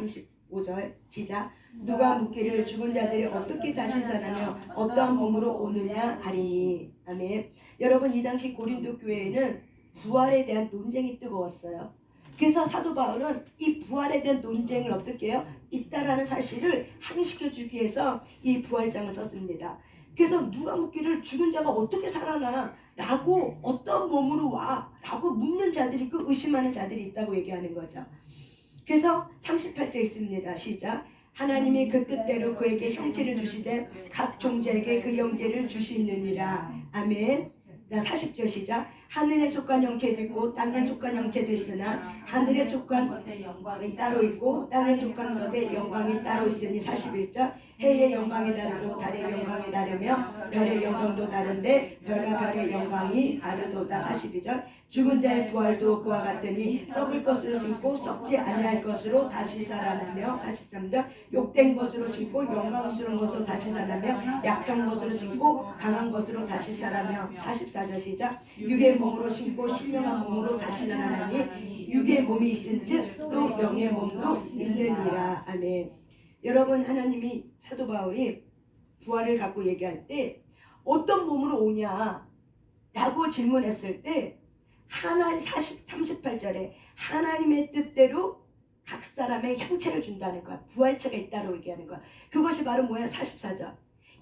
Speaker 2: 5절 시작. 누가 묻기를 죽은 자들이 어떻게 다시 살아나며 어떠한 몸으로 오느냐 하리니. 아멘. 여러분, 이 당시 고린도 교회에는 부활에 대한 논쟁이 뜨거웠어요. 그래서 사도 바울은 이 부활에 대한 논쟁을 어떻게 해요? 있다라는 사실을 확인시켜 주기 위해서 이 부활장을 썼습니다. 그래서 누가 묻기를 죽은 자가 어떻게 살아나? 라고 어떤 몸으로 와? 라고 묻는 자들이 있고 의심하는 자들이 있다고 얘기하는 거죠. 그래서 38절 있습니다. 시작. 하나님이 그 뜻대로 그에게 형체를 주시되 각 종자에게 그 형체를 주시느니라. 아멘. 40절 시작. 하늘에 속한 형체도 있고 땅에 속한 형체도 있으나 하늘에 속한 것의 영광이 따로 있고 땅에 속한 것의 영광이 따로 있으니. 41절. 해의 영광이 다르고 달의 영광이 다르며 별의 영광도 다른데 별과 별의 영광이 다르도다. 42절. 죽은 자의 부활도 그와 같으니 썩을 것으로 심고 썩지 아니할 것으로 다시 살아나며. 43절. 욕된 것으로 심고 영광스러운 것으로 다시 살아나며 약한 것으로 심고 강한 것으로 다시 살아나며. 44절 시작. 육의 몸으로 심고 신령한 몸으로 다시 살아나니 육의 몸이 있은즉 또 영의 몸도 있느니라. 아멘. 여러분, 하나님이 사도 바울이 부활을 갖고 얘기할 때 어떤 몸으로 오냐 라고 질문했을 때 하나님 38절에 하나님의 뜻대로 각 사람의 형체를 준다는 거야. 부활체가 있다고 얘기하는 거야. 그것이 바로 뭐야? 44절.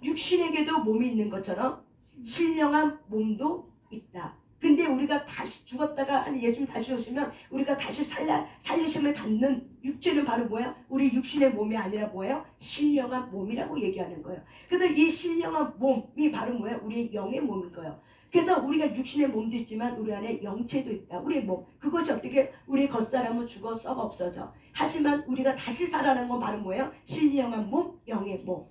Speaker 2: 육신에게도 몸이 있는 것처럼 신령한 몸도 있다. 근데 우리가 다시 죽었다가 예수님 다시 오시면 우리가 다시 살리심을 받는 육체는 바로 뭐야? 우리 육신의 몸이 아니라 뭐예요? 신령한 몸이라고 얘기하는 거예요. 그래서 이 신령한 몸이 바로 뭐야? 우리의 영의 몸인 거예요. 그래서 우리가 육신의 몸도 있지만 우리 안에 영체도 있다. 우리의 몸. 그것이 어떻게 우리의 겉사람은 죽어 썩어 없어져. 하지만 우리가 다시 살아나는 건 바로 뭐예요? 신령한 몸, 영의 몸.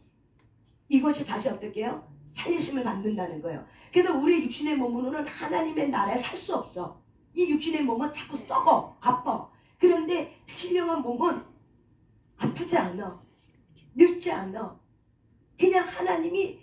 Speaker 2: 이것이 다시 어떻게 해요? 살리심을 받는다는 거예요. 그래서 우리 육신의 몸으로는 하나님의 나라에 살 수 없어. 이 육신의 몸은 자꾸 썩어, 아파. 그런데 신령한 몸은 아프지 않아, 늙지 않아. 그냥 하나님이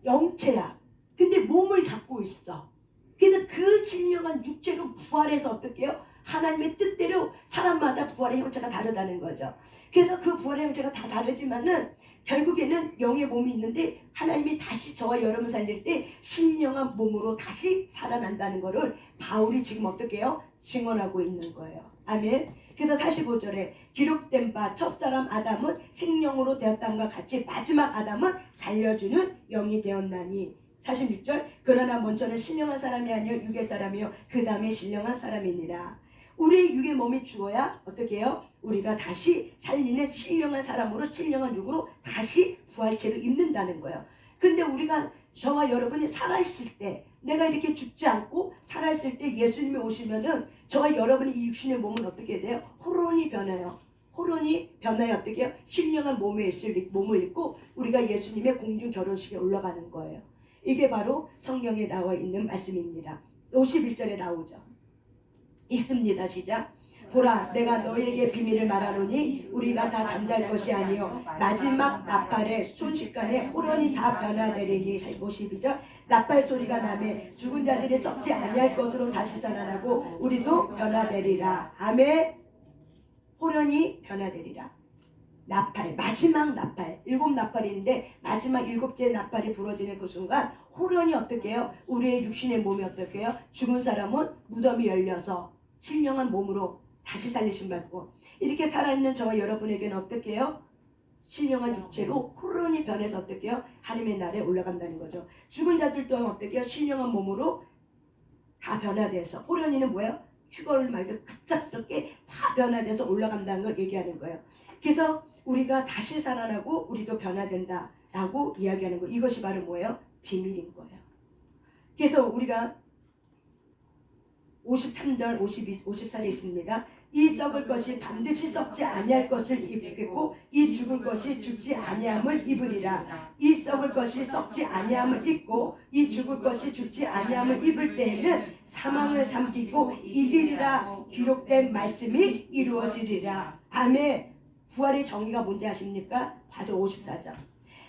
Speaker 2: 영체야. 근데 몸을 갖고 있어. 그래서 그 신령한 육체로 부활해서 어떻게 해요? 하나님의 뜻대로 사람마다 부활의 형체가 다르다는 거죠. 그래서 그 부활의 형체가 다 다르지만은 결국에는 영의 몸이 있는데 하나님이 다시 저와 여러분 살릴 때 신령한 몸으로 다시 살아난다는 것을 바울이 지금 어떻게 해요? 증언하고 있는 거예요. 아멘. 그래서 45절에 기록된 바 첫사람 아담은 생명으로 되었다함과 같이 마지막 아담은 살려주는 영이 되었나니. 46절. 그러나 먼저는 신령한 사람이 아니요 육의 사람이요 그 다음에 신령한 사람이니라. 우리의 육의 몸이 죽어야 어떻게 해요? 우리가 다시 살리는 신령한 사람으로 신령한 육으로 다시 부활체를 입는다는 거예요. 근데 우리가 저와 여러분이 살아있을 때 내가 이렇게 죽지 않고 살아있을 때 예수님이 오시면은 저와 여러분이 이 육신의 몸은 어떻게 돼요? 호론이 변해요. 호론이 변하여 어떻게 해요? 신령한 몸을 입고 우리가 예수님의 공중 결혼식에 올라가는 거예요. 이게 바로 성경에 나와 있는 말씀입니다. 51절에 나오죠. 있습니다. 시작. 보라, 내가 너에게 비밀을 말하노니 우리가 다 잠잘 것이 아니요 마지막 나팔의 순식간에 호련이 다 변화되리니. 52절. 나팔 소리가 나매 죽은 자들이 썩지 아니할 것으로 다시 살아나고 우리도 변화되리라. 아멘. 호련이 변화되리라. 나팔, 마지막 나팔, 7나팔인데 마지막 7개의 나팔이 부러지는 그 순간 호련이 어떻게 해요? 우리의 육신의 몸이 어떻게 해요? 죽은 사람은 무덤이 열려서 신령한 몸으로 다시 살리심 받고 이렇게 살아있는 저와 여러분에게는 어떻게 해요? 신령한 육체로 호련이 변해서 어떻게 해요? 하나님의 나라에 올라간다는 거죠. 죽은 자들 또한 어떻게 해요? 신령한 몸으로 다 변화돼서, 호련이는 뭐예요? 휴거를 말고 급작스럽게 다 변화돼서 올라간다는 걸 얘기하는 거예요. 그래서 우리가 다시 살아나고 우리도 변화된다라고 이야기하는 거. 이것이 바로 뭐예요? 비밀인 거예요. 그래서 우리가 53절, 52, 54절 있습니다. 이 썩을 것이 반드시 썩지 아니할 것을 입겠고 이 죽을 것이 죽지 아니함을 입으리라. 이 썩을 것이 썩지 아니함을 입고 이 죽을 것이 죽지 아니함을 입을 때에는 사망을 삼키고 이기리라 기록된 말씀이 이루어지리라. 아멘. 부활의 정의가 뭔지 아십니까? 바로 54절.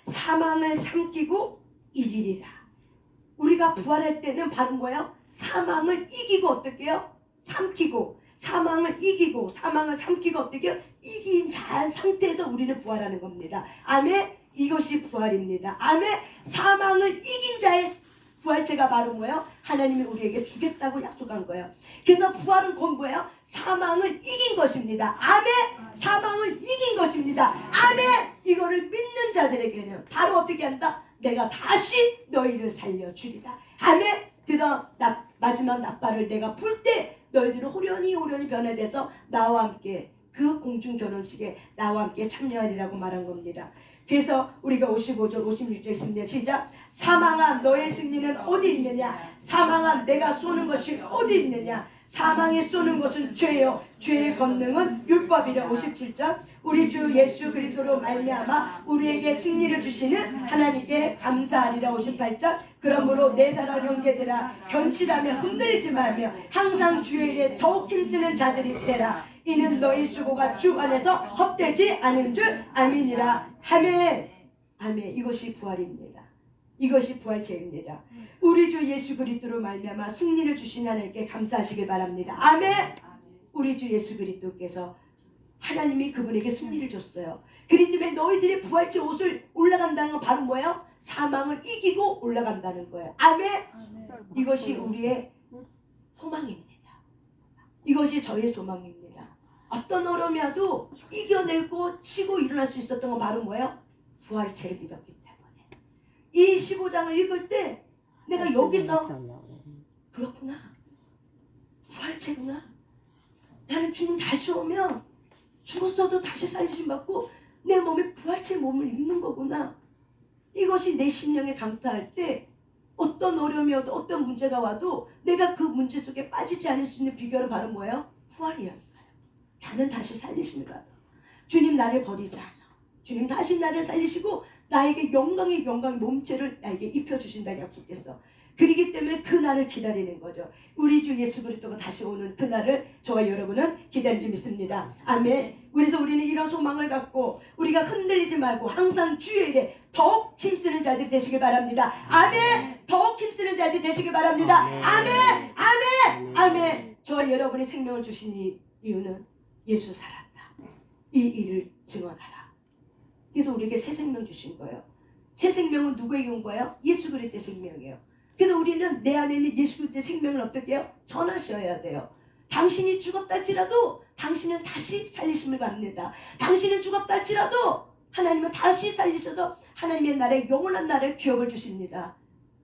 Speaker 2: 사망을 삼키고 이기리라. 우리가 부활할 때는 바로 뭐예요? 사망을 이기고 어떻게 해요? 삼키고. 사망을 이기고 사망을 삼키고 어떻게 이긴 자 상태에서 우리는 부활하는 겁니다. 아멘. 이것이 부활입니다. 아멘. 사망을 이긴 자의 부활체가 바로 뭐예요? 하나님이 우리에게 주겠다고 약속한 거예요. 그래서 부활은 곧 뭐예요? 사망을 이긴 것입니다. 아멘. 사망을 이긴 것입니다. 아멘. 이거를 믿는 자들에게는 바로 어떻게 한다? 내가 다시 너희를 살려주리라. 아멘. 그래서 마지막 낫발을 내가 풀 때 너희들은 호련히 변화돼서 나와 함께 그 공중 결혼식에 나와 함께 참여하리라고 말한 겁니다. 그래서 우리가 55절 56절 있습니다. 시작. 사망아 너의 승리는 어디 있느냐? 사망아 내가 쏘는 것이 어디 있느냐? 사망이 쏘는 것은 죄요 죄의 권능은 율법이라. 57절. 우리 주 예수 그리스도로 말미암아 우리에게 승리를 주시는 하나님께 감사하리라. 58절. 그러므로 내 사랑 형제들아 견실하며 흔들리지 말며 항상 주의 일에 더욱 힘쓰는 자들이 되라. 이는 너희 수고가 주 안에서 헛되지 않은 줄 아미니라. 아멘. 아멘. 이것이 부활입니다. 이것이 부활체입니다. 우리 주 예수 그리스도로 말미암아 승리를 주신 하나님께 감사하시길 바랍니다. 아멘. 우리 주 예수 그리스도께서 하나님이 그분에게 승리를 줬어요. 그렇기 때문에 너희들이 부활체 옷을 올라간다는 건 바로 뭐예요? 사망을 이기고 올라간다는 거예요. 아멘. 이것이 우리의 소망입니다. 이것이 저의 소망입니다. 어떤 어려움이 와도 이겨내고 치고 일어날 수 있었던 건 바로 뭐예요? 부활체를 믿었기 때문에. 이 15장을 읽을 때 내가 여기서 그렇구나. 부활체구나. 나는 주님 다시 오면 죽었어도 다시 살리심 받고 내 몸에 부활체 몸을 입는 거구나. 이것이 내 심령에 강타할 때 어떤 어려움이 와도 어떤 문제가 와도 내가 그 문제 속에 빠지지 않을 수 있는 비결은 바로 뭐예요? 부활이었어요. 나는 다시 살리심을 받아. 주님 나를 버리지 않아. 주님 다시 나를 살리시고 나에게 영광의 몸체를 나에게 입혀주신다고 약속했어. 그렇기 때문에 그 날을 기다리는 거죠. 우리 주 예수 그리스도가 다시 오는 그 날을 저와 여러분은 기다리는 줄 믿습니다. 아멘. 그래서 우리는 이런 소망을 갖고 우리가 흔들리지 말고 항상 주의 일에 더욱 힘쓰는 자들이 되시길 바랍니다. 아멘. 더욱 힘쓰는 자들이 되시길 바랍니다. 아멘. 아멘. 아멘. 저와 여러분이 생명을 주신 이유는 예수 살았다. 이 일을 증언하라. 그래서 우리에게 새 생명 주신 거예요. 새 생명은 누구에게 온 거예요? 예수 그리스도의 생명이에요. 그래서 우리는 내 안에 있는 예수 그리스도의 생명을 어떻게 해요? 전하셔야 돼요. 당신이 죽었다 할지라도 당신은 다시 살리심을 받는다. 당신은 죽었다 할지라도 하나님은 다시 살리셔서 하나님의 나라에 영원한 나라의 기업을 주십니다.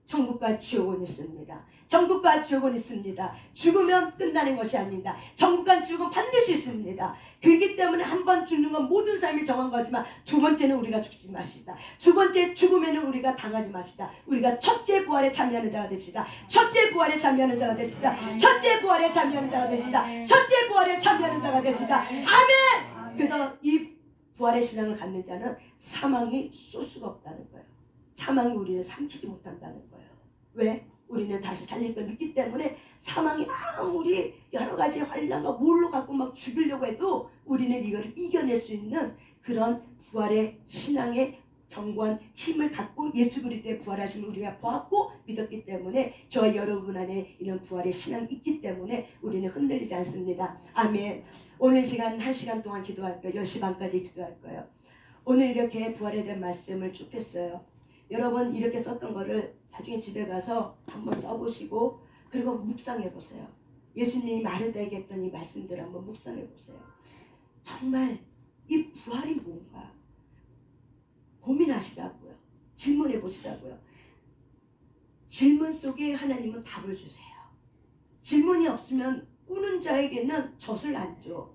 Speaker 2: 천국과 지옥은 있습니다. 천국과 지옥은 있습니다. 죽으면 끝나는 것이 아닙니다. 천국과 지옥은 반드시 있습니다. 그렇기 때문에 한 번 죽는 건 모든 삶이 정한 거지만 두 번째는 우리가 죽지 맙시다. 두 번째 죽으면 우리가 당하지 맙시다. 우리가 첫째 부활에 참여하는 자가 됩시다. 첫째 부활에 참여하는 자가 됩시다. 첫째 부활에 참여하는 자가 됩시다. 첫째 부활에 참여하는 자가 됩시다. 아멘. 그래서 이 부활의 신앙을 갖는 자는 사망이 쏠 수가 없다는 거예요. 사망이 우리를 삼키지 못한다는 거예요. 왜? 우리는 다시 살릴 걸 믿기 때문에 사망이 아무리 여러 가지 환란과 뭘로 갖고 막 죽이려고 해도 우리는 이걸 이겨낼 수 있는 그런 부활의 신앙의 견고한 힘을 갖고 예수 그리스도의 부활하심을 우리가 보았고 믿었기 때문에 저와 여러분 안에 이런 부활의 신앙이 있기 때문에 우리는 흔들리지 않습니다. 아멘. 오늘 시간 1시간 동안 기도할 거예요. 10시 반까지 기도할 거예요. 오늘 이렇게 부활에 대한 말씀을 쭉 했어요. 여러분 이렇게 썼던 거를 나중에 집에 가서 한번 써보시고 그리고 묵상해 보세요. 예수님이 마르다에게 했던 이 말씀들 한번 묵상해 보세요. 정말 이 부활이 뭔가 고민하시라고요. 질문해 보시라고요. 질문 속에 하나님은 답을 주세요. 질문이 없으면 우는 자에게는 젖을 안 줘.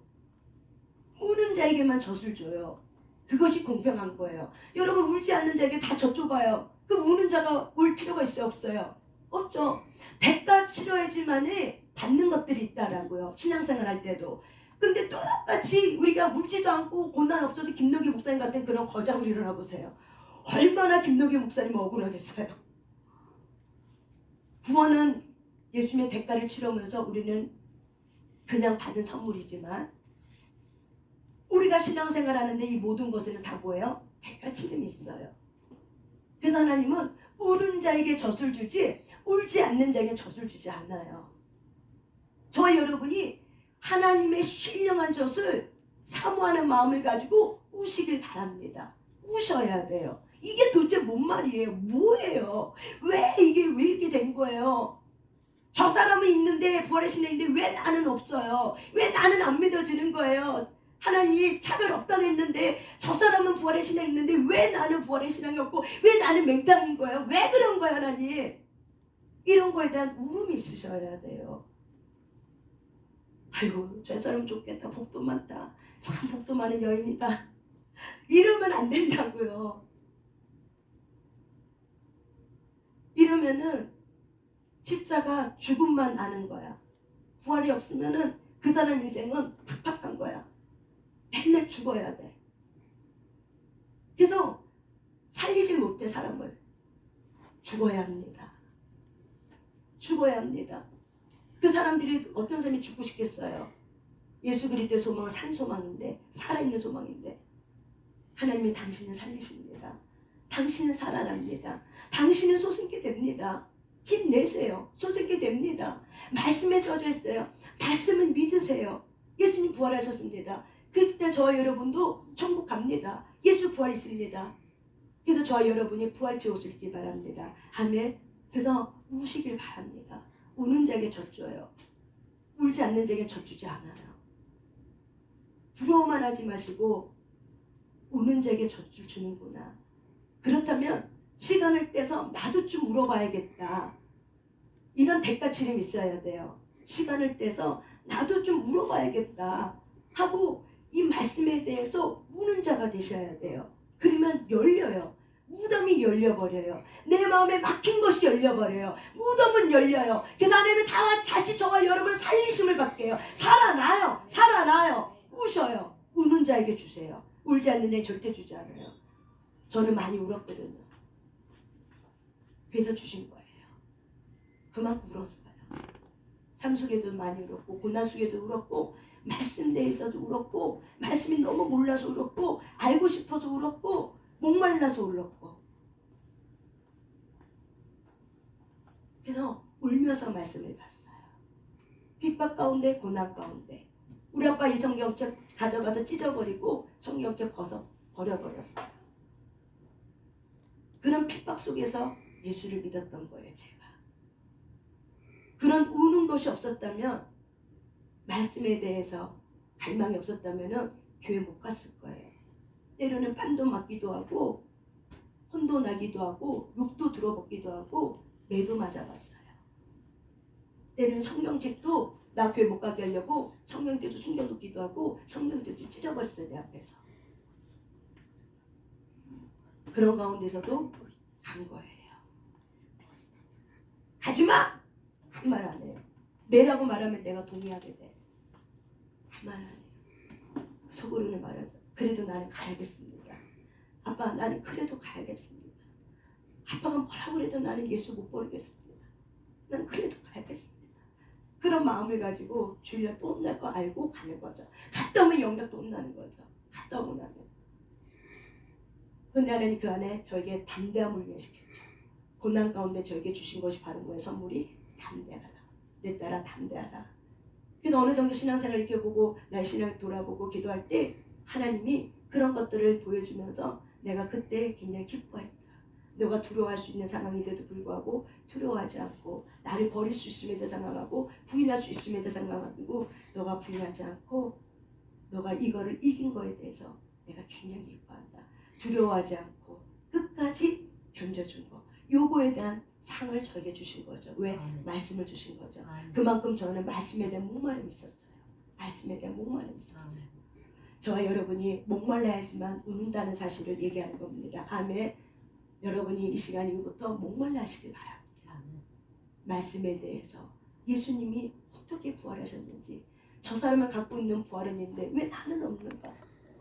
Speaker 2: 우는 자에게만 젖을 줘요. 그것이 공평한 거예요. 여러분 울지 않는 자에게 다 젖 줘봐요. 그럼 우는 자가 울 필요가 있어요? 없어요? 없죠. 대가 치러야지만이 받는 것들이 있다라고요. 신앙생활 할 때도. 근데 똑같이 우리가 울지도 않고 고난 없어도 김노기 목사님 같은 그런 거장을 일어나 보세요. 얼마나 김노기 목사님 억울하겠어요. 구원은 예수님의 대가를 치르면서 우리는 그냥 받은 선물이지만 우리가 신앙생활 하는데 이 모든 것에는 다 뭐예요? 대가 치름이 있어요. 그래서 하나님은 우는 자에게 젖을 주지 울지 않는 자에게 젖을 주지 않아요. 저와 여러분이 하나님의 신령한 젖을 사모하는 마음을 가지고 우시길 바랍니다. 우셔야 돼요. 이게 도대체 뭔 말이에요? 뭐예요? 왜 이렇게 된 거예요? 저 사람은 있는데 부활의 신앙이 있는데 왜 나는 없어요? 왜 나는 안 믿어지는 거예요? 하나님 차별 없다고 했는데 저 사람은 부활의 신앙이 있는데 왜 나는 부활의 신앙이 없고 왜 나는 맹탕인 거예요? 왜 그런 거예요, 하나님? 이런 거에 대한 울음이 있으셔야 돼요. 아이고, 저 사람 좋겠다. 복도 많다. 참 복도 많은 여인이다. 이러면 안 된다고요. 이러면은 십자가 죽음만 아는 거야. 부활이 없으면은 그 사람 인생은 팍팍한 거야. 맨날 죽어야 돼. 그래서 살리질 못해, 사람을. 죽어야 합니다. 죽어야 합니다. 그 사람들이 어떤 사람이 죽고 싶겠어요? 예수 그리스도의 소망은 산 소망인데, 살아있는 소망인데, 하나님이 당신을 살리십니다. 당신은 살아납니다. 당신은 소생케 됩니다. 힘내세요. 소생케 됩니다. 말씀에 젖어 있어요. 말씀을 믿으세요. 예수님 부활하셨습니다. 그때 저와 여러분도 천국 갑니다. 예수 부활 있습니다. 그래서 저와 여러분이 부활체 옷을 입기 바랍니다. 아멘. 그래서 우시길 바랍니다. 우는 자에게 젖줘요. 울지 않는 자에게 젖주지 않아요. 부러워만 하지 마시고 우는 자에게 젖줄 주는구나. 그렇다면 시간을 떼서 나도 좀 울어봐야겠다. 이런 대가치림이 있어야 돼요. 시간을 떼서 나도 좀 울어봐야겠다 하고 이 말씀에 대해서 우는 자가 되셔야 돼요. 그러면 열려요. 무덤이 열려버려요. 내 마음에 막힌 것이 열려버려요. 무덤은 열려요. 그래서 하나님은 다시 저와 여러분을 살리심을 받게요. 살아나요. 살아나요. 우셔요. 우는 자에게 주세요. 울지 않는 자에게 절대 주지 않아요. 저는 많이 울었거든요. 그래서 주신 거예요. 그만큼 울었어요. 삶 속에도 많이 울었고 고난 속에도 울었고 말씀 대해서도 울었고 말씀이 너무 몰라서 울었고 알고 싶어서 울었고 목말라서 울었고 그래서 울면서 말씀을 봤어요. 핍박 가운데 고난 가운데 우리 아빠 이 성경책 가져가서 찢어버리고 성경책 버려버렸어요. 그런 핍박 속에서 예수를 믿었던 거예요. 제가 그런 우는 것이 없었다면 말씀에 대해서 갈망이 없었다면 교회 못 갔을 거예요. 때로는 빤도 맞기도 하고 혼도 나기도 하고 욕도 들어먹기도 하고 매도 맞아봤어요. 때로는 성경책도 나 교회 못 가게 하려고 성경책도 숨겨놓기도 하고 성경책도 찢어버렸어요. 내 앞에서. 그런 가운데서도 간 거예요. 가지마! 한 말 안 해요. 내라고 말하면 내가 동의하게 돼. 한 말 안 해요. 속으로는 말하죠. 그래도 나는 가야겠습니다. 아빠 나는 그래도 가야겠습니다. 아빠가 뭐라고 해도 나는 예수 못 버리겠습니다. 난 그래도 가야겠습니다. 그런 마음을 가지고 주일날 또 혼날 거 알고 가는 거죠. 갔다 오면 영락 또 혼나는 거죠. 갔다 오고 나면. 근데 하나님 그 안에 저에게 담대함을 위해시켰죠. 고난 가운데 저에게 주신 것이 바로 뭐예요? 선물이 담대하라. 내 딸아 담대하라. 그래서 어느 정도 신앙생활 이렇게 보고 날 신앙 돌아보고 기도할 때 하나님이 그런 것들을 보여주면서 내가 그때 굉장히 기뻐했다. 너가 두려워할 수 있는 상황인데도 불구하고 두려워하지 않고 나를 버릴 수 있음에도 생각하고 부인할 수 있음에도 생각하고 너가 부인하지 않고 너가 이거를 이긴 거에 대해서 내가 굉장히 기뻐한다. 두려워하지 않고 끝까지 견뎌준 거. 요거에 대한 상을 저에게 주신 거죠. 왜? 말씀을 주신 거죠. 그만큼 저는 말씀에 대한 목마름이 있었어요. 말씀에 대한 목마름이 있었어요. 저와 여러분이 목말라야지만 웃는다는 사실을 얘기하는 겁니다. 아멘. 여러분이 이 시간 이후부터 목말라 하시길 바랍니다. 말씀에 대해서 예수님이 어떻게 부활하셨는지 저 사람을 갖고 있는 부활은 있는데 왜 나는 없는가?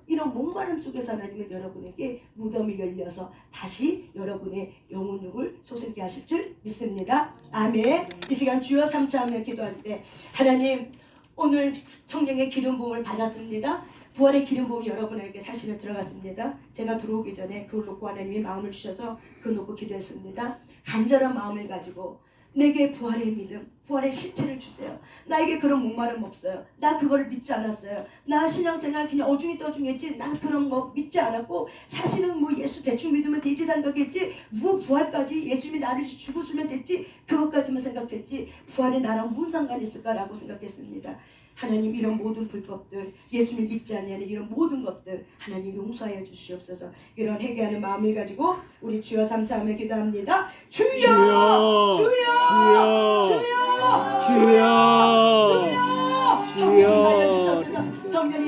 Speaker 2: 이런 목마름 속에서 하나님은 여러분에게 무덤이 열려서 다시 여러분의 영혼육을 솟게 하실 줄 믿습니다. 아멘. 이 시간 주여 삼차하며 기도하실 때 하나님 오늘 성령의 기름 부음을 받았습니다. 부활의 기름 부음이 여러분에게 사실은 들어갔습니다. 제가 들어오기 전에 그걸 놓고 하나님이 마음을 주셔서 그걸 놓고 기도했습니다. 간절한 마음을 가지고 내게 부활의 믿음, 부활의 실체를 주세요. 나에게 그런 목마름 없어요. 나 그걸 믿지 않았어요. 나 신앙생활 그냥 어중이 떠중했지. 나 그런 거 믿지 않았고 사실은 뭐 예수 대충 믿으면 되지 생각했지. 뭐 부활까지 예수님이 나를 죽었으면 됐지. 그것까지만 생각했지. 부활이 나랑 무슨 상관이 있을까라고 생각했습니다. 하나님 이런 모든 불법들, 예수님 믿지 않는 이런 모든 것들 하나님 용서하여 주시옵소서. 이런 회개하는 마음을 가지고 우리 주여 삼창하며 기도합니다. 주여! 주여! 주여! 주여!
Speaker 4: 주여!
Speaker 2: 주여! 성령님